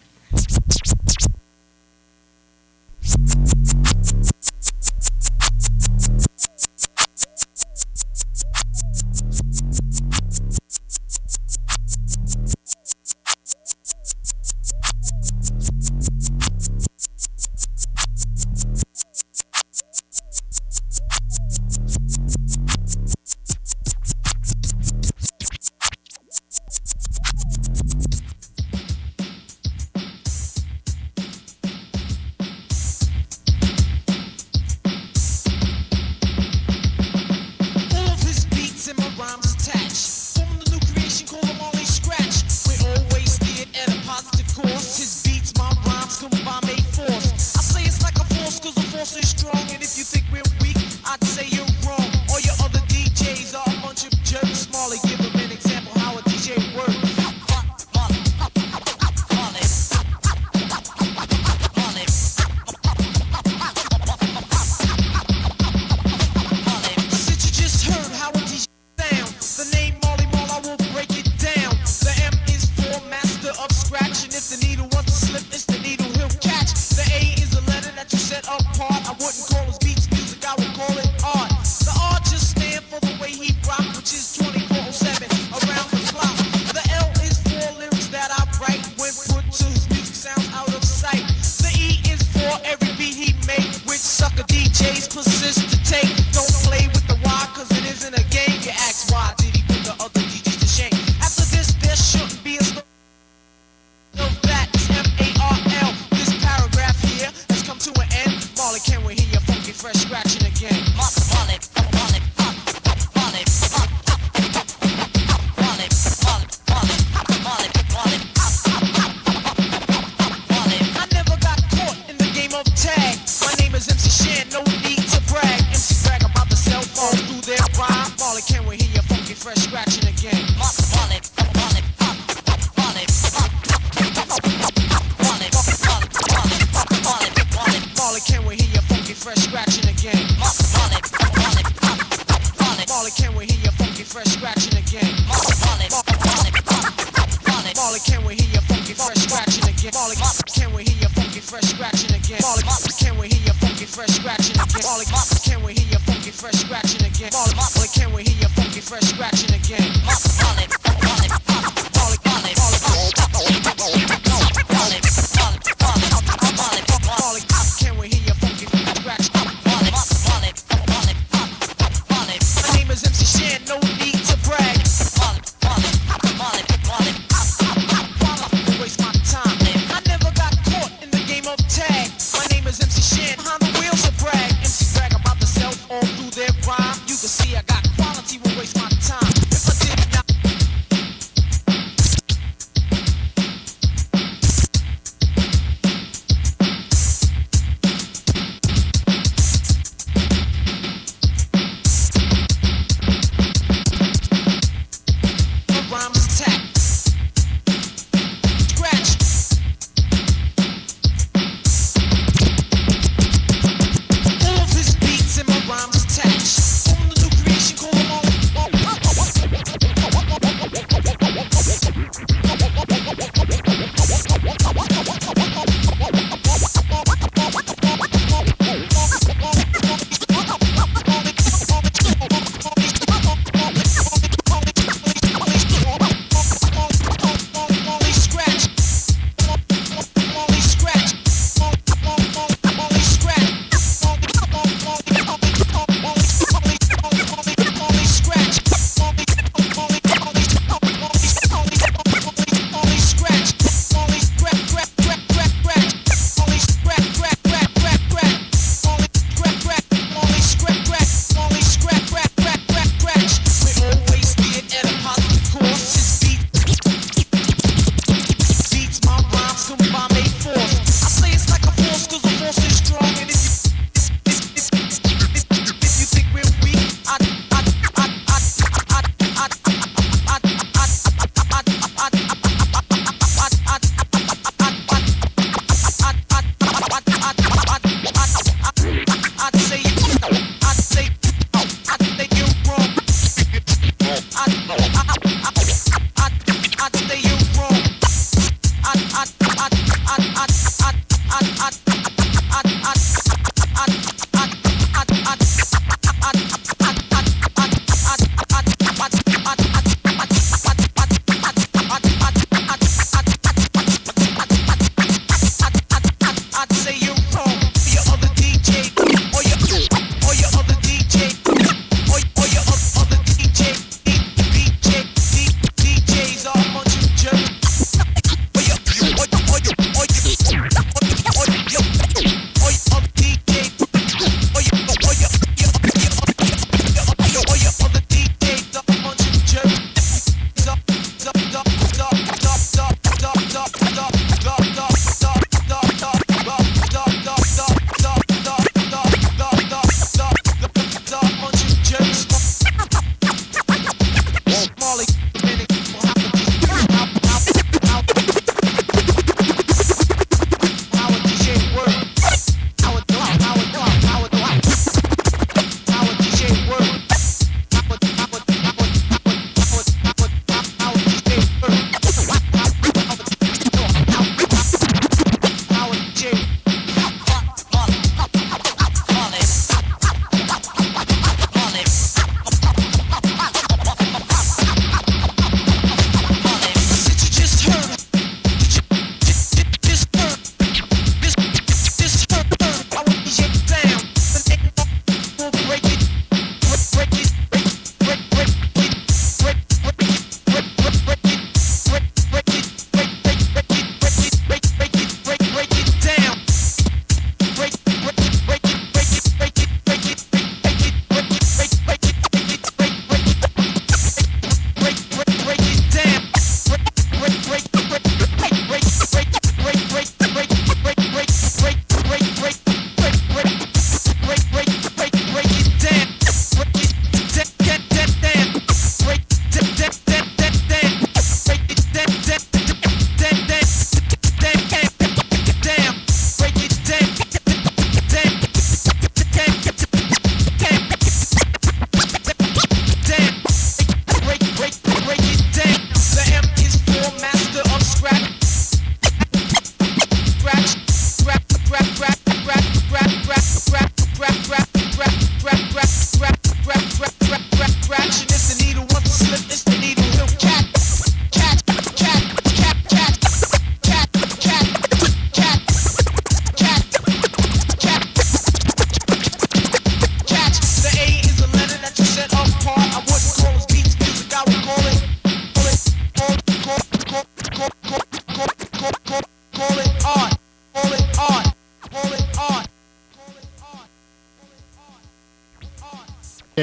You can see I got quality, will waste my time. If I did not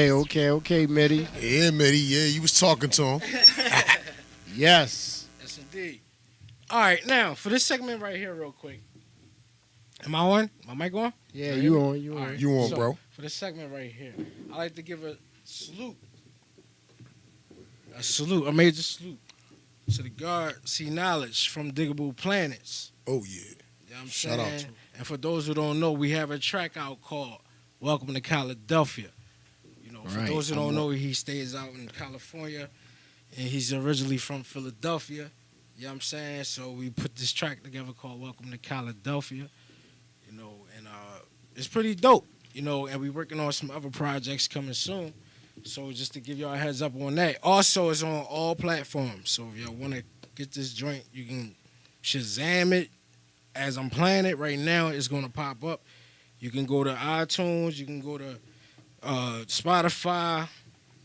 Okay, Midi. Yeah, Midi. Yeah, you was talking to him. Yes. Yes, indeed. All right, now for this segment right here, real quick. Am I on? My mic on? Yeah, Can you hear me? on. You All on. right, You on, so, bro. For this segment right here, I like to give a salute. A major salute to the guard C Knowledge from Diggable Planets. Oh, yeah. You know what I'm Shout out saying? to him. And for those who don't know, we have a track out called Welcome to Philadelphia. You know, for Right. those who don't know, he stays out in California and he's originally from Philadelphia. You know what I'm saying? So we put this track together called Welcome to Philadelphia. You know, and it's pretty dope. You know, and we working on some other projects coming soon. So just to give y'all a heads up on that. Also, it's on all platforms. So if y'all want to get this joint, you can Shazam it. As I'm playing it right now, it's going to pop up. You can go to iTunes. You can go to Spotify,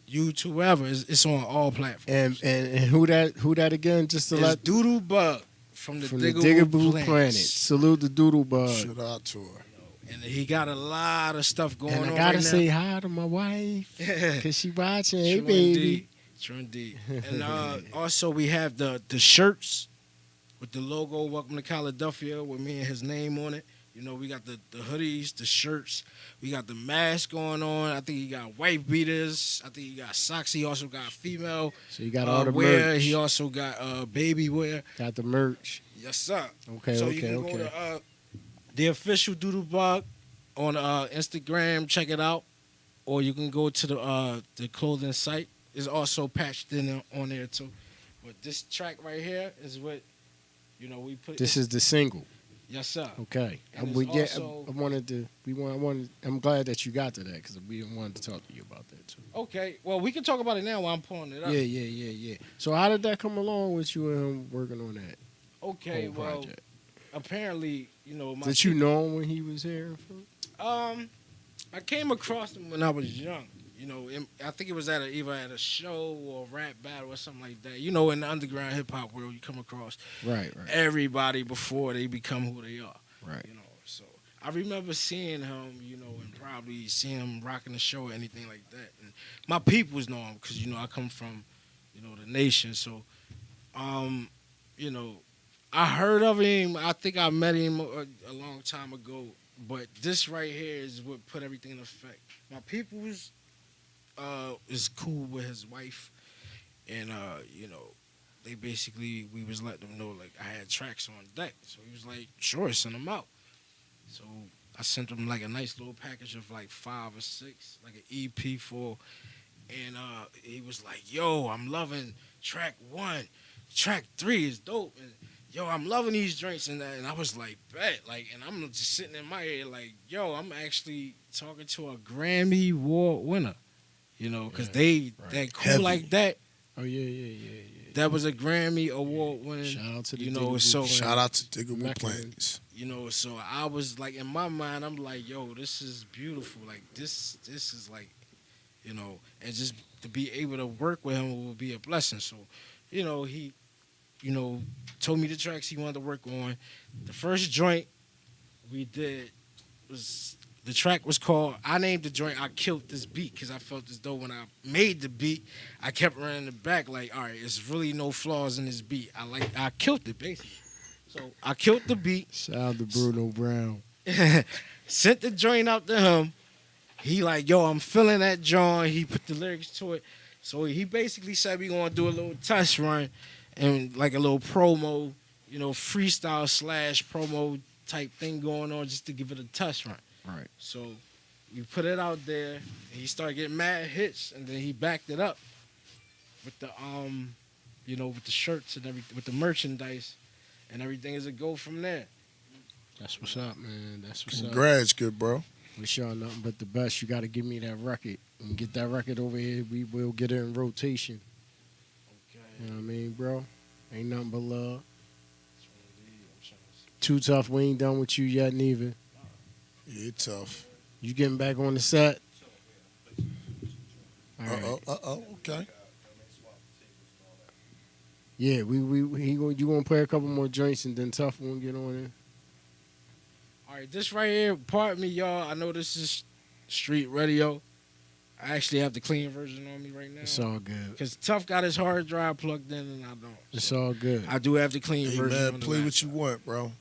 YouTube, wherever. It's on all platforms. And who that again? Just to It's let Doodle Bug from the Diggable Diggable Planet. Planet. Salute the Doodle Bug. Shout out to her. And he got a lot of stuff going on And I gotta right say now. hi to my wife, cause she watching. Hey, True baby. indeed. True indeed. And also we have the shirts with the logo Welcome to Philadelphia with me and his name on it. You know, we got the hoodies, the shirts. We got the mask going on. I think he got wife beaters. I think he got socks. He also got female So you got all the wear. merch. He also got baby wear. Got the merch. Yes, sir. Okay, so okay, you can okay. go to the official Doodle Bug on Instagram. Check it out. Or you can go to the clothing site. It's also patched in on there too. But this track right here is what, you know, we put. This is the single. Yes, sir. Okay. And We it's get. also- I wanted to. I'm glad that you got to that because we wanted to talk to you about that too. Okay. Well, we can talk about it now while I'm pulling it up. Yeah. So how did that come along with you and him working on that Okay. whole Well, project? apparently, you know, my Did you know him when he was here? I came across him when I was young. You know, I think it was either at a show or a rap battle or something like that. You know, in the underground hip hop world, you come across Right. everybody before they become who they are. Right. You know, so I remember seeing him, you know, and probably seeing him rocking the show or anything like that. And my peoples know him because, you know, I come from, you know, the nation. So, you know, I heard of him. I think I met him a long time ago. But this right here is what put everything in effect. My peoples is cool with his wife. And, you know, we was letting them know, like, I had tracks on deck. So he was like, sure, send them out. So I sent him, like, a nice little package of, like, 5 or 6, like an EP full. And he was like, yo, I'm loving track 1. Track 3 is dope. And, yo, I'm loving these drinks and that. And I was like, bet. Like, and I'm just sitting in my head like, yo, I'm actually talking to a Grammy Award winner. You know, because that cool Heavy. like that. Oh yeah. That was a Grammy Award winning. Shout out to the you know, Diggable so Planet. Shout out to Diggable Mechanism. Planets. you know, so I was like, in my mind, I'm like, yo, this is beautiful. Like this is like, you know, and just to be able to work with him will be a blessing. So, you know, he, you know, told me the tracks he wanted to work on. The first joint we did was, the track was called, I named the joint I Killed This Beat because I felt as though when I made the beat, I kept running it back like, all right, there's really no flaws in this beat. I killed it basically. So I killed the beat. Shout out to Bruno Brown. Sent the joint out to him. He like, yo, I'm feeling that joint. He put the lyrics to it. So he basically said we gonna do a little test run and like a little promo, you know, freestyle / promo type thing going on just to give it a test run. Right. So we put it out there. And he started getting mad hits, and then he backed it up with the you know, with the shirts and everything, with the merchandise, and everything is a go from there. That's what's up, man. That's what's up. Congrats, good bro. Wish y'all nothing but the best. You got to give me that record and get that record over here. We will get it in rotation. Okay. You know what I mean, bro? Ain't nothing but love. Too tough. We ain't done with you yet, neither. Yeah, tough. You getting back on the set? All right. Okay. Yeah, you gonna play a couple more joints and then Tuff won't get on it. All right, this right here, pardon me, y'all. I know this is street radio. I actually have the clean version on me right now. It's all good. Because Tuff got his hard drive plugged in and I don't. It's all good. I do have the clean Hey, version. man, on the play what laptop. you want, bro.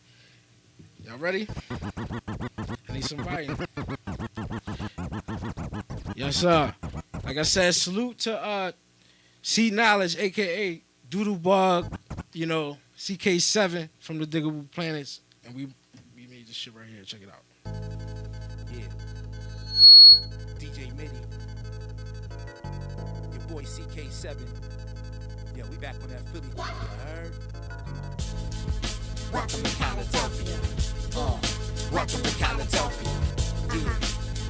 Y'all ready? I need some writing. Yes, sir. Like I said, salute to C Knowledge, aka Doodlebug, you know, CK7 from the Diggable Planets, and we made this shit right here. Check it out. Yeah. DJ Midi. Your boy CK7. Yeah, we back on that Philly. You heard? Come on. Welcome to Philadelphia. Welcome to Philadelphia. Yeah.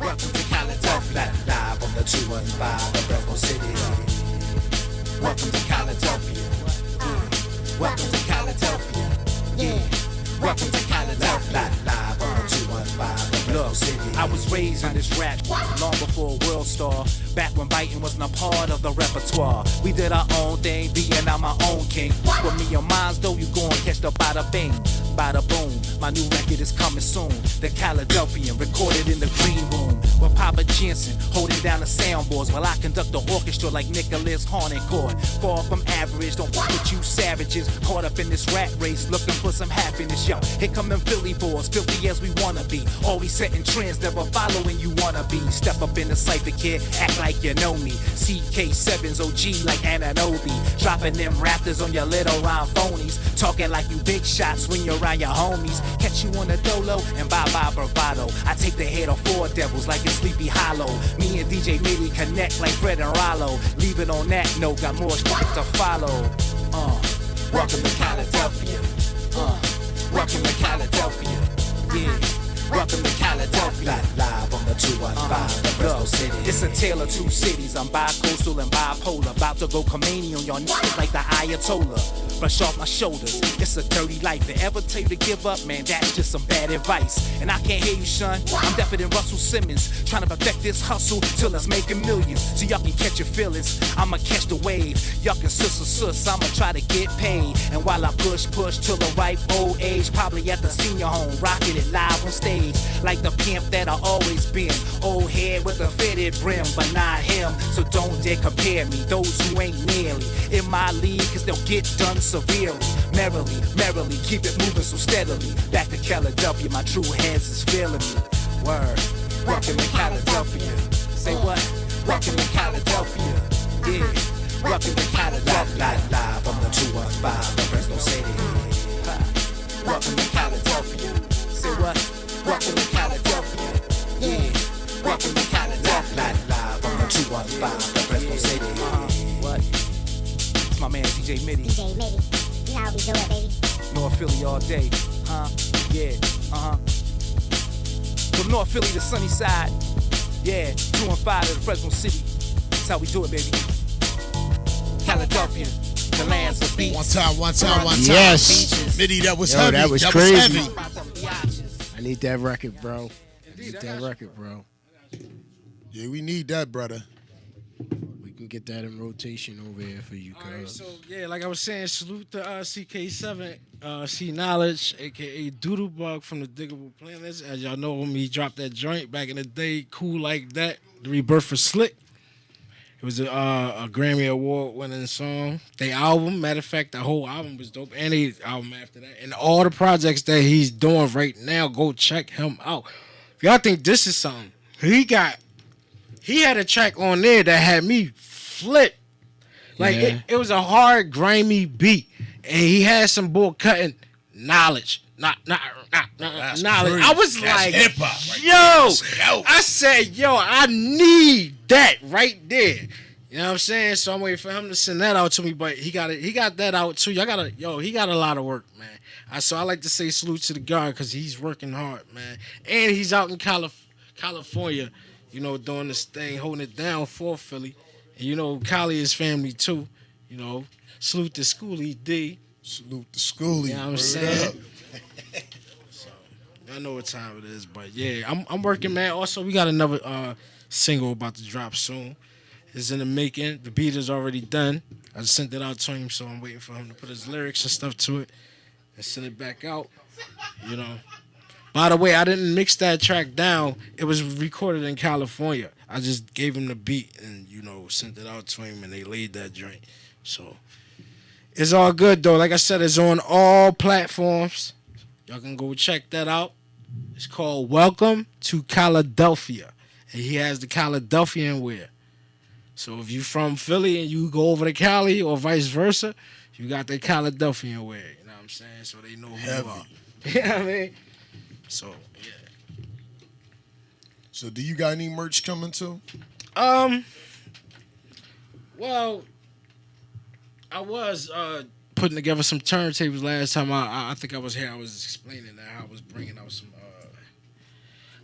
Welcome to Philadelphia. Live on the 215 of Rebel City. Welcome to Philadelphia. Yeah. Welcome to Philadelphia. Yeah. Welcome to Philadelphia. Live on the 215 of Rebel City. I was raised on this rap long before a world star. Back when biting wasn't a part of the repertoire. We did our own thing, being I'm my own king. With me and mines though, you gon' catch the bada bing, bada boom. My new record is coming soon. The Philadelphian, recorded in the green room. With Papa Jensen, holding down the soundboards while I conduct the orchestra like Nicholas Harnoncourt. Far from average, don't fuck with you savages. Caught up in this rat race, looking for some happiness. Yo, here come them Philly boys, filthy as we wanna be. Always setting trends, never following you wanna be. Step up in the cypher, kid, act like you know me. CK7's OG like Ananobi. Dropping them raptors on your little rhyme phonies. Talking like you big shots when you're around your homies. Catch you on the dolo and bye-bye bravado. I take the head of 4 devils like it's Sleepy Hollow. Me and DJ Midi connect like Fred and Rollo. Leave it on that note, got more shit to follow. Welcome to Philadelphia. Welcome to Philadelphia. Yeah. Welcome to Philadelphia. Live on the 215 of Bristol City. It's a tale of two cities. I'm bi-coastal and bipolar. About to go Khomeini on your niggas like the Ayatollah. Brush off my shoulders. It's a dirty life. If ever tell you to give up, man, that's just some bad advice. And I can't hear you, son. I'm deafer than Russell Simmons. Trying to perfect this hustle till it's making millions. So y'all can catch your feelings. I'ma catch the wave. Y'all can sus. I'ma try to get paid. And while I push till the ripe old age, probably at the senior home, rocking it live on stage. Like the pimp that I always been. Old head with a fitted brim, but not him. So don't dare compare me. Those who ain't nearly in my league, cause they'll get done severely. Merrily, keep it moving so steadily. Back to Philadelphia, my true heads is feeling me. Word, welcome to Philadelphia. Say what? Welcome to Philadelphia. Yeah, welcome to Philadelphia. Live on the 215 of Bristol City. Welcome to Philadelphia. Say what? Welcome to Philadelphia. Yeah. Welcome to Philadelphia. Live on the 215 of Bristol City. What? It's my man DJ Midi. DJ Midi. You know how we do it, baby. North Philly all day. Yeah. From North Philly to sunny side. Yeah. 215 to the Fresno City. That's how we do it, baby. Philadelphia. The lands of beats. One time. Yes. Midi, that was Yo, heavy. that was Was crazy. heavy. I need that record, bro. Need that record, bro. Yeah, we need that, brother. We can get that in rotation over here for you, All right, cuz. so yeah, like I was saying, salute to CK7, C Knowledge, aka Doodlebug from the Diggable Planets. As y'all know, when he dropped that joint back in the day, Cool Like That, The Rebirth for Slick. It was a Grammy Award winning song. They album, matter of fact, the whole album was dope. And the album after that. And all the projects that he's doing right now, go check him out. If y'all think this is something, he had a track on there that had me flip. Like Yeah. it was a hard, grimy beat. And he had some bull cutting knowledge. Knowledge. I was That's like, hip-hop yo, I said, yo, I need that right there. You know what I'm saying? So I'm waiting for him to send that out to me, but he got that out too. He got a lot of work, man. So I like to say salute to the guy because he's working hard, man. And he's out in California, you know, doing this thing, holding it down for Philly. And you know, Cali is family too. You know, salute to Schoolie D. Salute to Schoolie. You know what I'm saying? So, I know what time it is, but yeah, I'm working, man. Also, we got another single about to drop soon. It's in the making. The beat is already done. I just sent it out to him, so I'm waiting for him to put his lyrics and stuff to it and send it back out. You know. By the way, I didn't mix that track down. It was recorded in California. I just gave him the beat and sent it out to him, and they laid that joint. So it's all good though. Like I said, it's on all platforms. Y'all can go check that out. It's called Welcome to Philadelphia, and he has the Philadelphian wear. So if you from Philly and you go over to Cali or vice versa, you got the Philadelphian wear. You know what I'm saying? So they know who you are. You know what I mean? So yeah. So do you got any merch coming too? Well, I was putting together some turntables last time. I think I was here. I was explaining that how I was bringing out some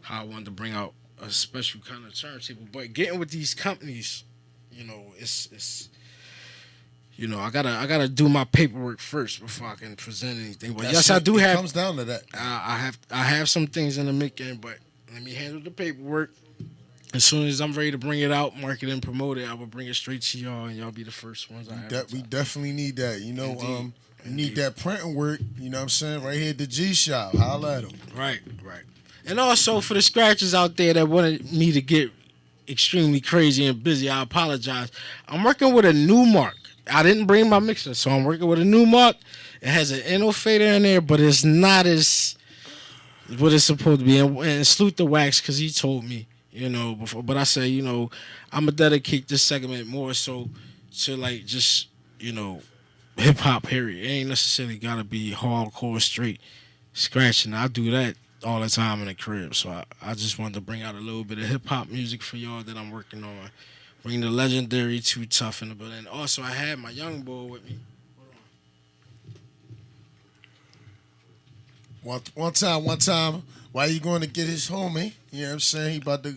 how I wanted to bring out a special kind of turntable. But getting with these companies, it's I gotta do my paperwork first before I can present anything. But yes, I do have. It comes down to that. I have some things in the making, but let me handle the paperwork. As soon as I'm ready to bring it out, market and promote it, I will bring it straight to y'all, and y'all be the first ones. We definitely need that. You need that printing work. You know what I'm saying? Right here at the G Shop. Holla at them. Right. And also for the scratchers out there that wanted me to get extremely crazy and busy, I apologize. I'm working with a new mark. I didn't bring my mixer, so I'm working with a new mark. It has an inno fader in there, but it's not as what it's supposed to be. And salute the Wax because he told me. Before, but I say, I'm gonna dedicate this segment more so to like just, hip hop. Period. It ain't necessarily gotta be hardcore straight scratching. I do that all the time in the crib. So I just wanted to bring out a little bit of hip hop music for y'all that I'm working on. Bring the legendary Too Tough in the building. Also, I had my young boy with me. One time. Why you going to get his homie? You know what I'm saying? He about to,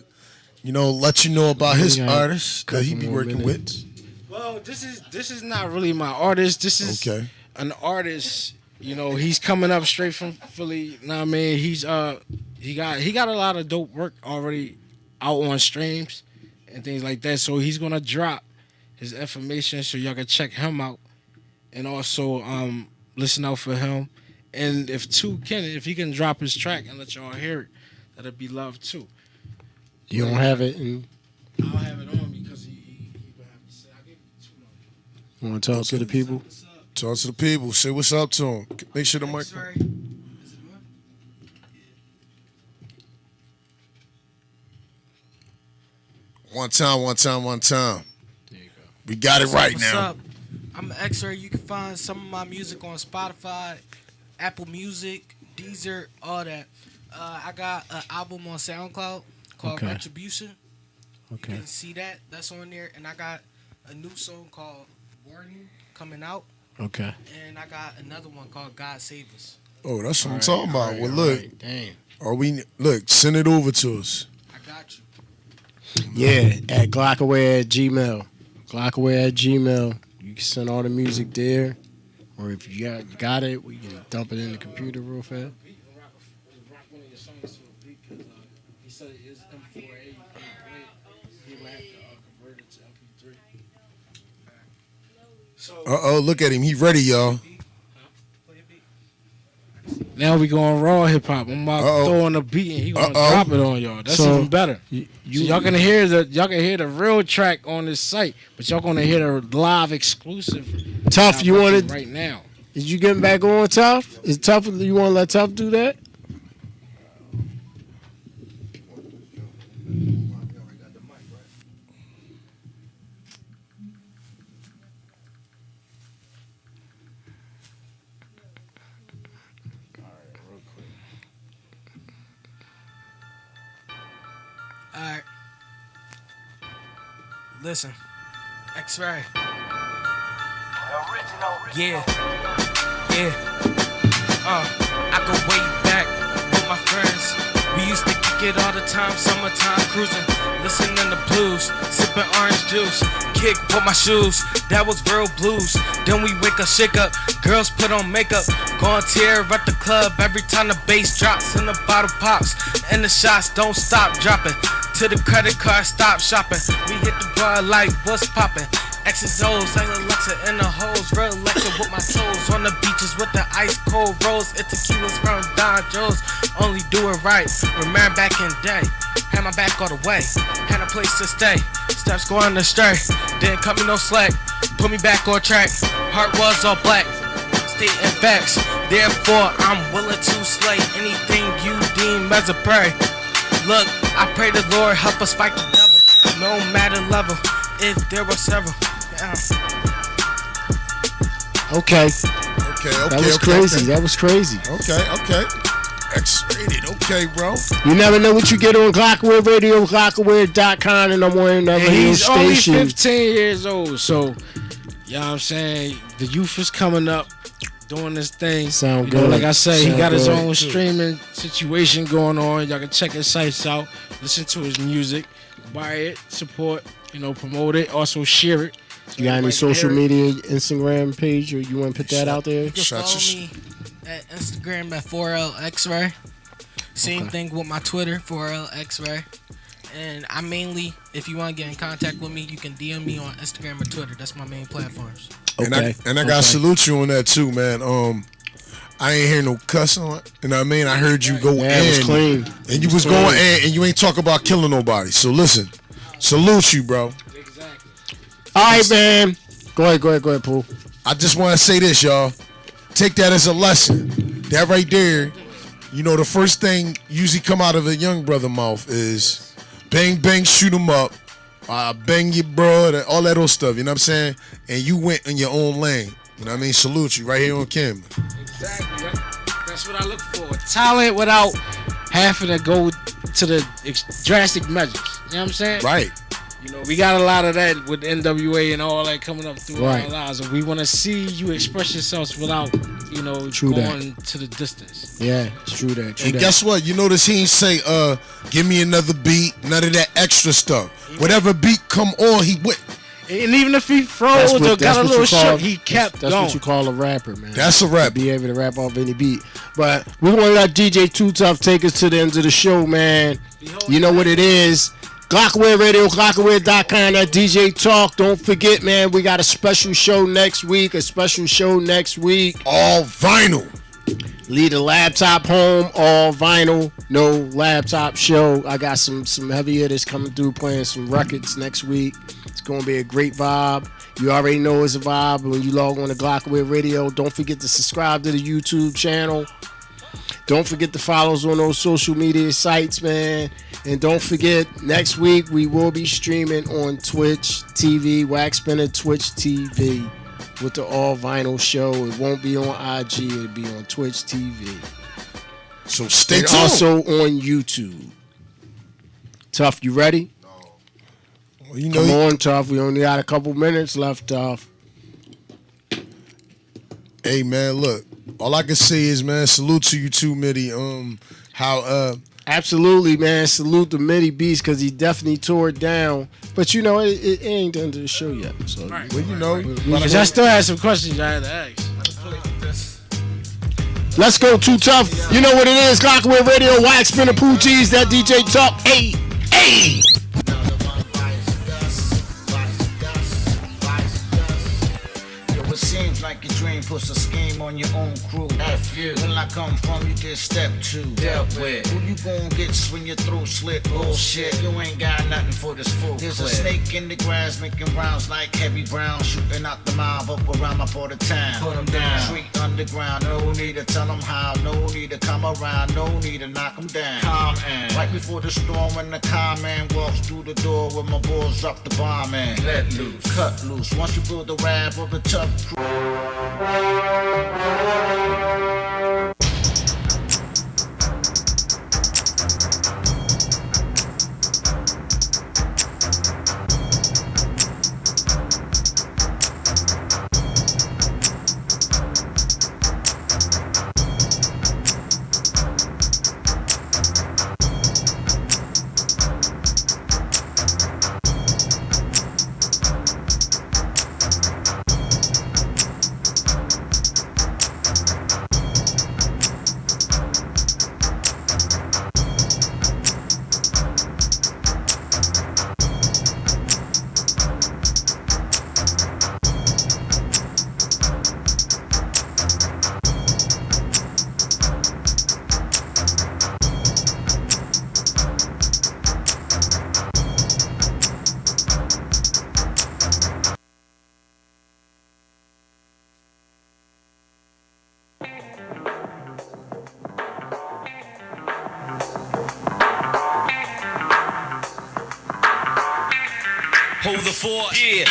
let you know about his artist that he be working with. Well, this is not really my artist. This is an artist. He's coming up straight from Philly. Know what I mean? He's he got a lot of dope work already out on streams and things like that. So he's gonna drop his information so y'all can check him out, and also listen out for him. And if he can drop his track and let y'all hear it, that'd be love too. You don't have it? I don't have it on me because he would have to say, I'll give you 2 months. You want to talk to the people? Talk to the people. Say what's up to them. Make sure the mic. One time. There you go. We got it right What's now. up? I'm X-Ray. You can find some of my music on Spotify, Apple Music, Deezer, all that. I got an album on SoundCloud called Retribution. Okay. You can see that. That's on there. And I got a new song called Warning coming out. Okay. And I got another one called God Save Us. Oh, that's what I'm talking about. Well, look. Damn. Send it over to us. I got you. Yeah, at Glockaway@gmail. Glockaway@gmail. You can send all the music there. Or if you got it, we can dump it in the computer real fast. Look at him. He ready, y'all. Now we going raw hip hop. I'm about to throw on the beat and he gonna drop it on y'all. That's even better. So y'all can hear the real track on this site, but y'all gonna hear the live exclusive. Tuff, you want it right now? Is you getting back on Tuff? Is Tuff? You want to let Tuff do that? Alright. Listen. X-Ray. Yeah. I go way back with my friends. We used to kick it all the time, summertime cruising, listening to blues, sipping orange juice, kick with my shoes, that was real blues. Then we wake up, shake up, girls put on makeup, go and tear at the club every time the bass drops and the bottle pops, and the shots don't stop dropping, till the credit card stop shopping. We hit the bar like what's poppin'. X's O's, like Alexa in the hoes, real Alexa with my toes on the beaches with the ice cold rolls. It's tequilas from Don Joe's, only do it right. Remember back in the day, Had my back all the way, had a place to stay. Steps going astray, didn't cut me no slack. Put me back on track, heart was all black. Stating facts, therefore I'm willing to slay anything you deem as a prey. Look, I pray the Lord help us fight the devil, no matter level, if there were several. Yeah. Okay. Okay. That was crazy. Okay. That was crazy. Okay. X-rated. Okay, bro. You never know what you get on Glockaware Radio, Glockaware.com, and I'm wearing that radio He's only station. 15 years old, so you know what I'm saying? The youth is coming up, doing this thing. Sound You know, good. like I said, he Sound got his good. own streaming situation going on. Y'all can check his sites out, listen to his music, buy it, support, promote it, also share it. You got any social media, Instagram page, or you want to put that out there? You can follow me at Instagram at 4LXray. Same thing with my Twitter, 4LXray. And I mainly, if you want to get in contact with me, you can DM me on Instagram or Twitter. That's my main platforms. Okay. And I gotta salute you on that too, man. I ain't hear no cussing. You know what I mean? I heard you go in. It was clean. And you was going in, and you ain't talk about killing nobody. So listen, salute you, bro. All right, man. Go ahead, Pooh. I just want to say this, y'all. Take that as a lesson. That right there, the first thing usually come out of a young brother mouth is bang, bang, shoot him up. Bang your bro, all that old stuff. You know what I'm saying? And you went in your own lane. You know what I mean? Salute you right here on camera. Exactly. That's what I look for. Talent without having to go to the drastic measures. You know what I'm saying? Right. We got a lot of that with NWA and all that coming up through Right. our lives. And we want to see you express yourselves without, True going to the distance. Yeah, it's true that. And guess what? You notice he ain't say, give me another beat, none of that extra stuff. Whatever beat come on, he went. And even if he froze or got a little short, he kept That's going. what you call a rapper, man. That's a rap. Be able to rap off any beat. But we want to let DJ Too Tough take us to the end of the show, man. You know what it is. Glockaware Radio, Glockaware.com, that DJ Talk. Don't forget, man, we got a special show next week. All vinyl. Leave the laptop home, all vinyl, no laptop show. I got some heavy hitters coming through playing some records next week. It's going to be a great vibe. You already know it's a vibe. When you log on to Glockaware Radio, don't forget to subscribe to the YouTube channel. Don't forget to follow us on those social media sites, man. And don't forget, next week we will be streaming on Twitch TV, Waxspinner Twitch TV with the all vinyl show. It won't be on IG, it'll be on Twitch TV. So stay and tuned. Also on YouTube. Tuff, you ready? Well, Come on, Tuff. We only got a couple minutes left, Tuff. Hey, man, look. All I can say is, man, salute to you too, Midi. Absolutely, man. Salute to Midi Beast because he definitely tore it down. But it ain't done to the show yet. So Because I still had some questions I had to ask. Let's go, Too Tough. You know what it is. Glockaware Radio, Waxspinner Pooh Geez, that DJ Talk. Hey. It seems like your dream puts a scheme on your own crew. F you. When I come from, you get step two. Dealt with. Who you gon' get when your throat slit? Bullshit. You ain't got nothing for this fool. There's a snake in the grass making rounds like heavy brown. Shooting out the mob up around my part of town. Put 'em down. Street underground. No need to tell 'em how. No need to come around. No need to knock 'em down. Calm in. Right before the storm when the calm man walks through the door where my boys drop the bomb in. Let loose. Cut loose. Once you build the rap of the tough crew. hold the fort. Yeah,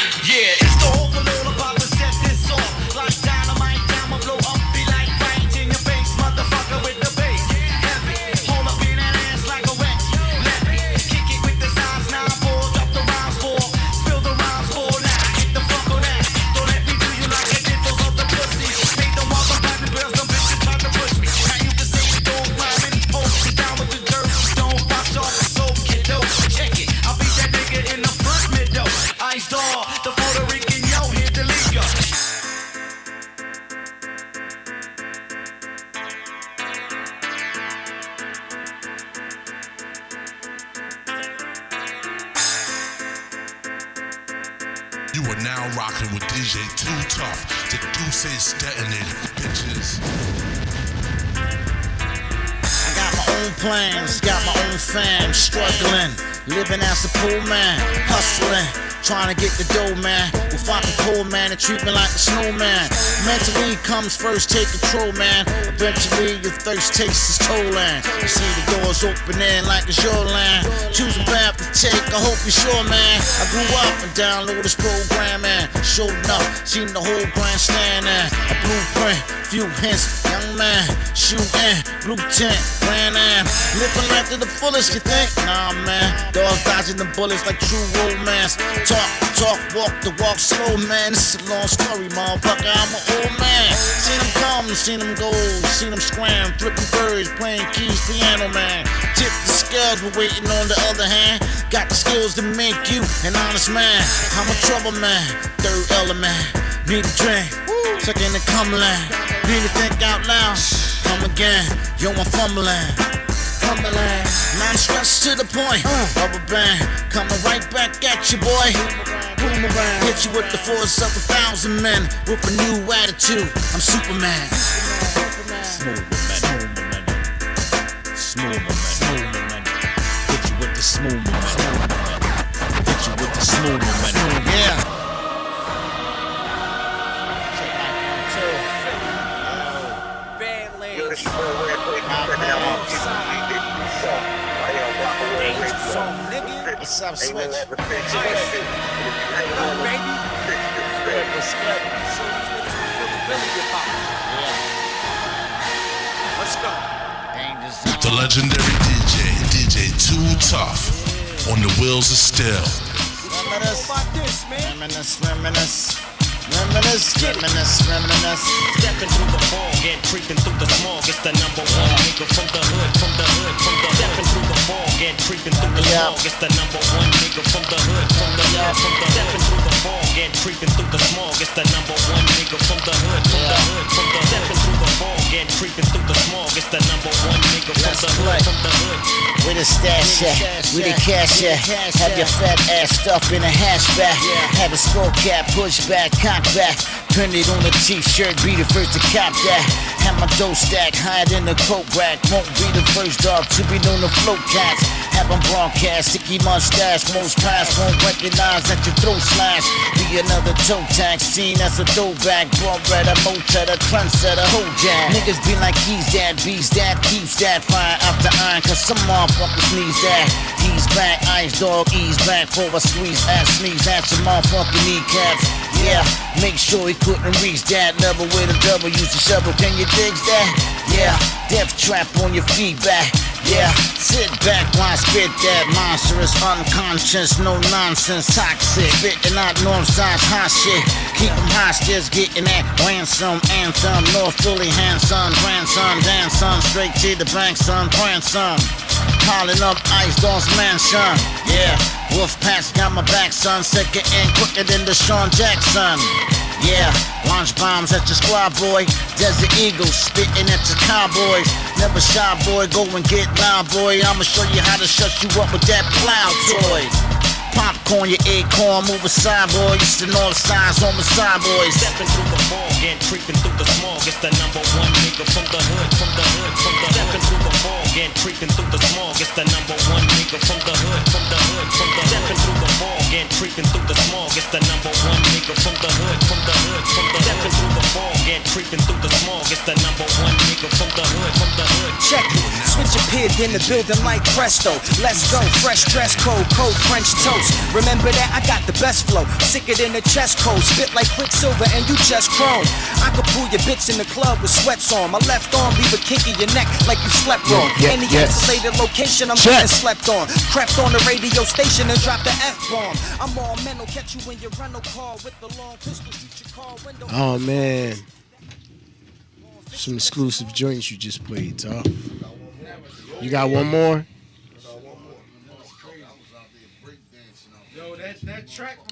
it's the overload about to set this off. Like dynamite, I'ma blow up, be like right in your face, motherfucker with the bass. Heavy, hold up in that ass like a wet levy. Kick it with the size 9 4, drop the rhymes for, spill the rhymes for. Now get the fuck on that. Don't let me do you like I did those other pussies. Make them all the rapping girls, them bitches try to push me. Now you can say you don't rhyme and post it down with the dirt. Don't wash off the soap, get dope. Check it, I'll beat that nigga in the front middle. Ice dog, the Puerto Rican, yo, hit the liga. You are now rocking with DJ Too Tough. The Deuces detonated, bitches. I got my own plans, got my own fam, struggling, living as a poor man, hustling, trying to get the dough, man. If I can pull, man, and treat me like a snowman. Mentally comes first, take control, man. Eventually your thirst tastes its toll, and you see the doors opening like it's your land. Choose a path to take, I hope you're sure, man. I grew up and downloaded this program, and showed up, seen the whole grandstand, and a blueprint, few hints, young man, shooting, blue tint, grand am. Living life to the fullest, you think? Nah, man. Dogs dodging the bullets like true romance. Talk, walk the walk slow, man. This is a long story, motherfucker. I'm an old man. Seen them come, seen them go, seen them scram, flipping birds, playing keys, piano, man. Tip the scales, but waiting on the other hand. Got the skills to make you an honest man. I'm a trouble man, third element. Need a drink, second to come land. Need to think out loud. Come again, yo, I'm fumbling. Now I'm stressed to the point. Rubber band, coming right back at you, boy. Hit you with the force of 1,000 men with a new attitude. I'm Superman. Smooth momentum. Hit you with the smooth momentum. Hit you with the smooth momentum. Yeah. What's up, Switch? Baby. Let's go. The legendary DJ Too Tough, on the wheels of steel. Reminisce. Stepping through the fog and creeping through the smog. It's the number one nigga from the hood. Stepping through the fog and creeping through the smog. It's the number one nigga from the hood. Stepping through the fog and creeping through the smog. It's the number one nigga from the hood. Stepping through the fog and creeping through the smog. It's the number one nigga from the hood. Where the stash at? Where the cash at? Have your fat ass stuff in a hatchback. Have a skull cap, push back, cock back. Print it on a t-shirt, be the first to cop that. Have my dough stack, hide in the coat rack. Won't be the first dog to be known to float cats. Have them broadcast, sticky mustache. Most pass won't recognize that your throat slash. Be another toe tag, seen as a throwback. Brought red, a motor, trendsetter, hold jack. Niggas be like he's that, beast that, keeps that. Fire out the iron, cause some motherfuckers needs that. He's back, ice dog, ease back for a squeeze ass, sneeze at your motherfucking kneecaps. Yeah, make sure he couldn't reach that level with a double. Use the shovel, can you dig that? Yeah, death trap on your feedback. Yeah, sit back while I spit that monstrous, unconscious, no nonsense, toxic. Spitting out north sides, hot shit. Keep them hostage, getting that ransom anthem. North Philly, handson, grandson, dance son. Straight to the bank, son, grandson. Piling up ice dog's mansion. Yeah, Wolf Patch got my back, son. Second and quicker than the Sean Jackson. Yeah, launch bombs at your squad, boy. Desert Eagles spitting at your cowboys. Never shy, boy. Go and get loud, boy. I'ma show you how to shut you up with that plow toy. Popcorn, your acorn, move aside, boy. It's the north sides, on the side, boys. Stepping through the fog and creeping through the smog. It's the number one nigga from the hood. Stepping through the fog and creeping through the smog. It's the number one nigga from the hood. Stepping through the fog and creeping through the smog. It's the number one nigga from the hood. Stepping through the fog and creeping through the smog. It's the number one nigga from the hood. Check it. switch appeared in the building like presto. Let's go, fresh dress code, cold French toast. Remember that I got the best flow, sicker than a chest cold. Spit like Quicksilver and you just chrome. I could pull your bitch in the club with sweats on. My left arm leave a kink in your neck like you slept on. Any isolated location I'm getting slept on. Crept on the radio station and dropped the F-bomb. I'm all mental, catch you in your rental car with the long pistol, shoot your car window. Oh man, some exclusive joints you just played, Tuff. You got one more?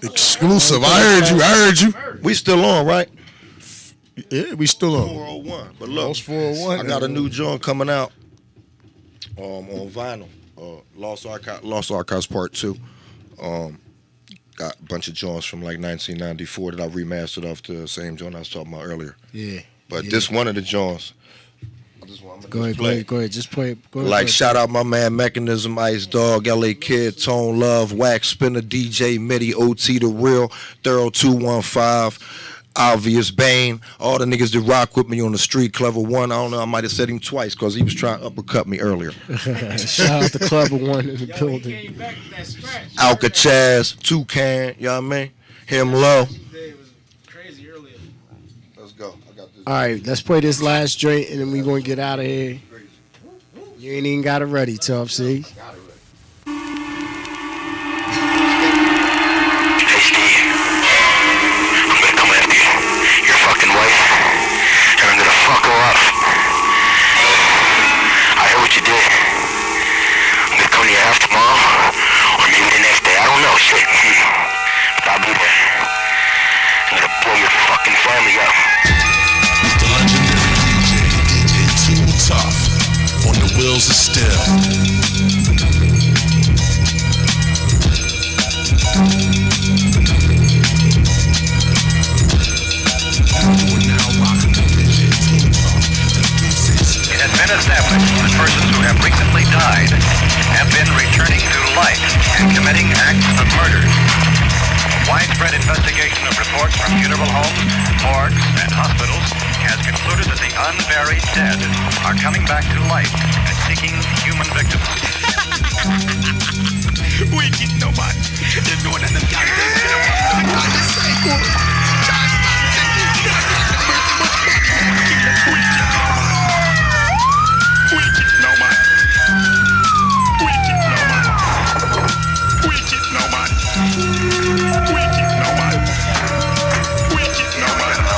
Exclusive. I heard you. We still on, right? Yeah, we still on. 401. But look, 401. I got a new joint coming out on vinyl. Lost Archives Part 2. Got a bunch of joints from like 1994 that I remastered off the same joint I was talking about earlier. Yeah. But this one of the joints. Go ahead. Just play it. Go ahead, Like, shout out my man Mechanism, Ice Dog, LA Kid, Tone Love, Waxspinner DJ, Midi, OT The Real, Thorough 215, Obvious Bane, all the niggas that rock with me on the street. Clever One, I don't know, I might have said him twice because he was trying to uppercut me earlier. Shout out to Clever One in the building. Alcatraz, Toucan, you know what I mean? Him Low. Let's go. I got this. All right, let's play this last joint and then we gonna get out of here. You ain't even got it ready, Tuff. See? Tuff on the wheels of steel. It has been established that persons who have recently died have been returning to life and committing acts of murder. A widespread investigation of reports from funeral homes, morgues, and hospitals has concluded that the unburied dead are coming back to life and seeking human victims. Wicked no man, you know that them can't test me. I'm not the psycho. Charles Manson, not like the mercy much money. Wicked no man. Wicked no man. Wicked no man. Wicked no man. Wicked no man. Wicked no man.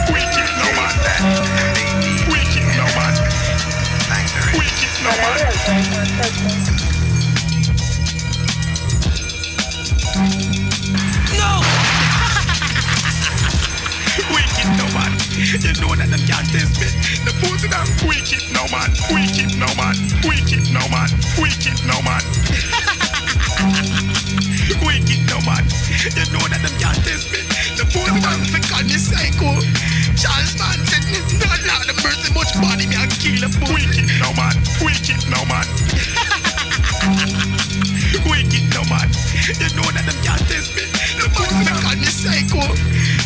Wicked no man. Wicked no man. Wicked no man. No! Wicked no man. You know that them can't test me. The pussy them wicked no man. Wicked no man. Wicked no man. Wicked no man. Wicked no man. You know that them can't test me. The pussy them fi call me psycho. Charles Manson, not like the mercy much body me and kill a pussy. Wicked no man. Wicked no man. Wicked no man. You know that them can't test me. The pussy them call me psycho.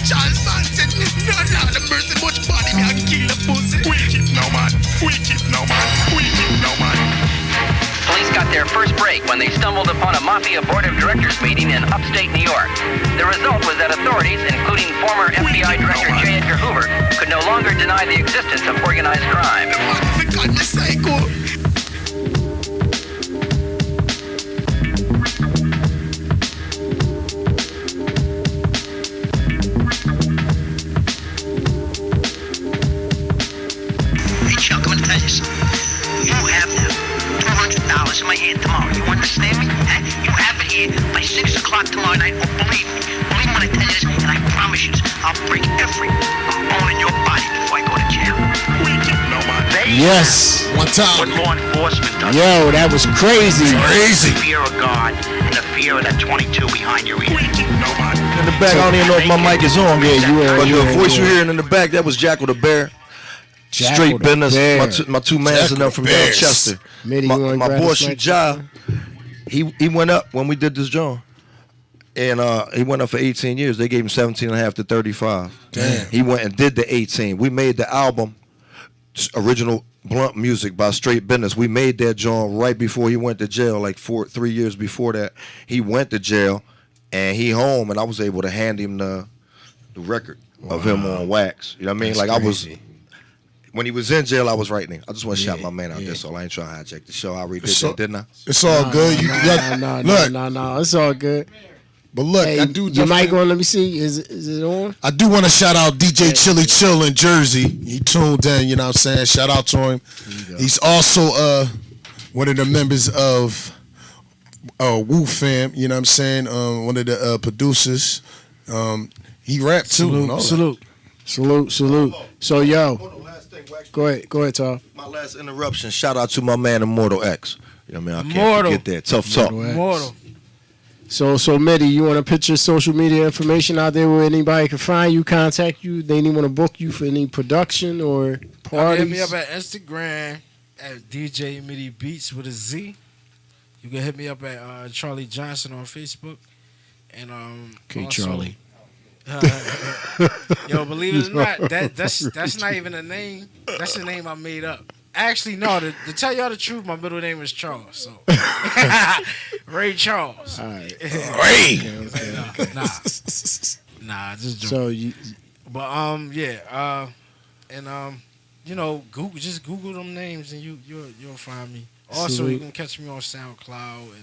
Charles Manson, not like the mercy much body me and kill a pussy. Wicked no man. Wicked no man. Wicked no man. Police got their first break when they stumbled upon a Mafia Board of Directors meeting in upstate New York. The result was that authorities, including former FBI Director J. Edgar Hoover, could no longer deny the existence of organized crime. Hey Chuck, I'm gonna tell you something. You have now $200 in my hand tomorrow. You understand me? Huh? You have it here by 6 o'clock tomorrow night. Oh, believe me when I tell you this, and I promise you, I'll break every bone in your body before I go to jail. Yes. One time. What law enforcement does. Yo, that was crazy. The fear of God and the fear of that 22 behind your ear. In the back, I don't even know if my mic is on. Yeah, you are. But you the are, voice you you're are. hearing in the back, that was Jackal the Bear. Jackal Straight the business. Bear. My two mans enough from Bears. Manchester. Midi, you wanna My grab boy this mic? Shujah, he went up when we did this joint. And he went up for 18 years. They gave him 17 and a half to 35. Damn. He went and did the 18. We made the album original blunt music by Straight Business. We made that joint right before he went to jail, like 3 years before that. He went to jail, and he home, and I was able to hand him the record of him on wax. You know what I mean? That's like crazy. When he was in jail, I was writing. I just want to shout my man out there, so I ain't trying to hijack the show. I redid that, didn't I? It's all good. No, it's all good. But look, hey, I do. Your mic on? Let me see. Is it on? I do want to shout out DJ Chili Chill in Jersey. He tuned in. You know what I'm saying? Shout out to him. He's also one of the members of Woo Fam. You know what I'm saying? One of the producers. He rap too. Salute. So yo, go ahead, Tuff. My last interruption. Shout out to my man Immortal X. You know what I mean? I can't forget that. Tough talk. Immortal. So Midi, you want to put your social media information out there where anybody can find you, contact you? They want to book you for any production or parties? Hit me up at Instagram at DJ Midi Beats with a Z. You can hit me up at Charlie Johnson on Facebook. And okay, also, Charlie. Yo, believe it or not, that's not even a name. That's a name I made up. Actually, no. To tell y'all the truth, my middle name is Charles. So Ray Charles. All right. Ray. Okay. Nah, just joking. So you, but you know, just Google them names and you'll find me. Also, you can catch me on SoundCloud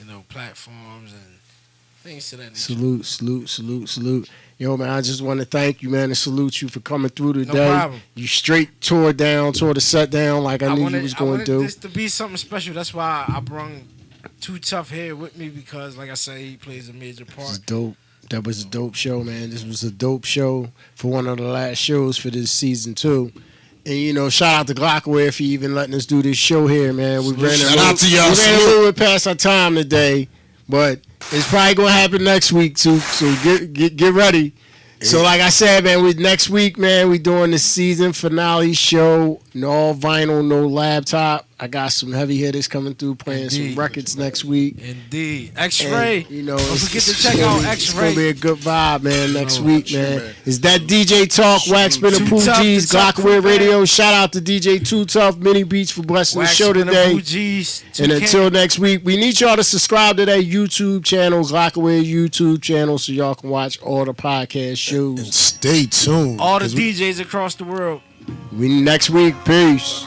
and platforms and things to that nature. Salute. Yo, man, I just want to thank you, man, and salute you for coming through today. No problem. You straight tore the set down like I knew you was going to do. I wanted this to be something special. That's why I brung Too Tough here with me because, like I say, he plays a major part. This is dope. That was a dope show, man. This was a dope show for one of the last shows for this season 2. And, shout out to Glockaway for even letting us do this show here, man. We ran a little bit past our time today, but it's probably going to happen next week, too. So get ready. Yeah. So, like I said, man, next week, man, we doing the season finale show. No vinyl, no laptop. I got some heavy hitters coming through playing some records next week. Indeed. X-Ray. And, don't forget to check out X-Ray. It's going to be a good vibe, man, next week, man. Is that DJ Talk, Waxspinner Pooh Geez, Glockaway Radio. Shout out to DJ Too Tough, Mini Beats for blessing the show today. And until next week, we need y'all to subscribe to that YouTube channel, Glockaway YouTube channel, so y'all can watch all the podcast shows. And stay tuned. All the DJs across the world. We next week. Peace.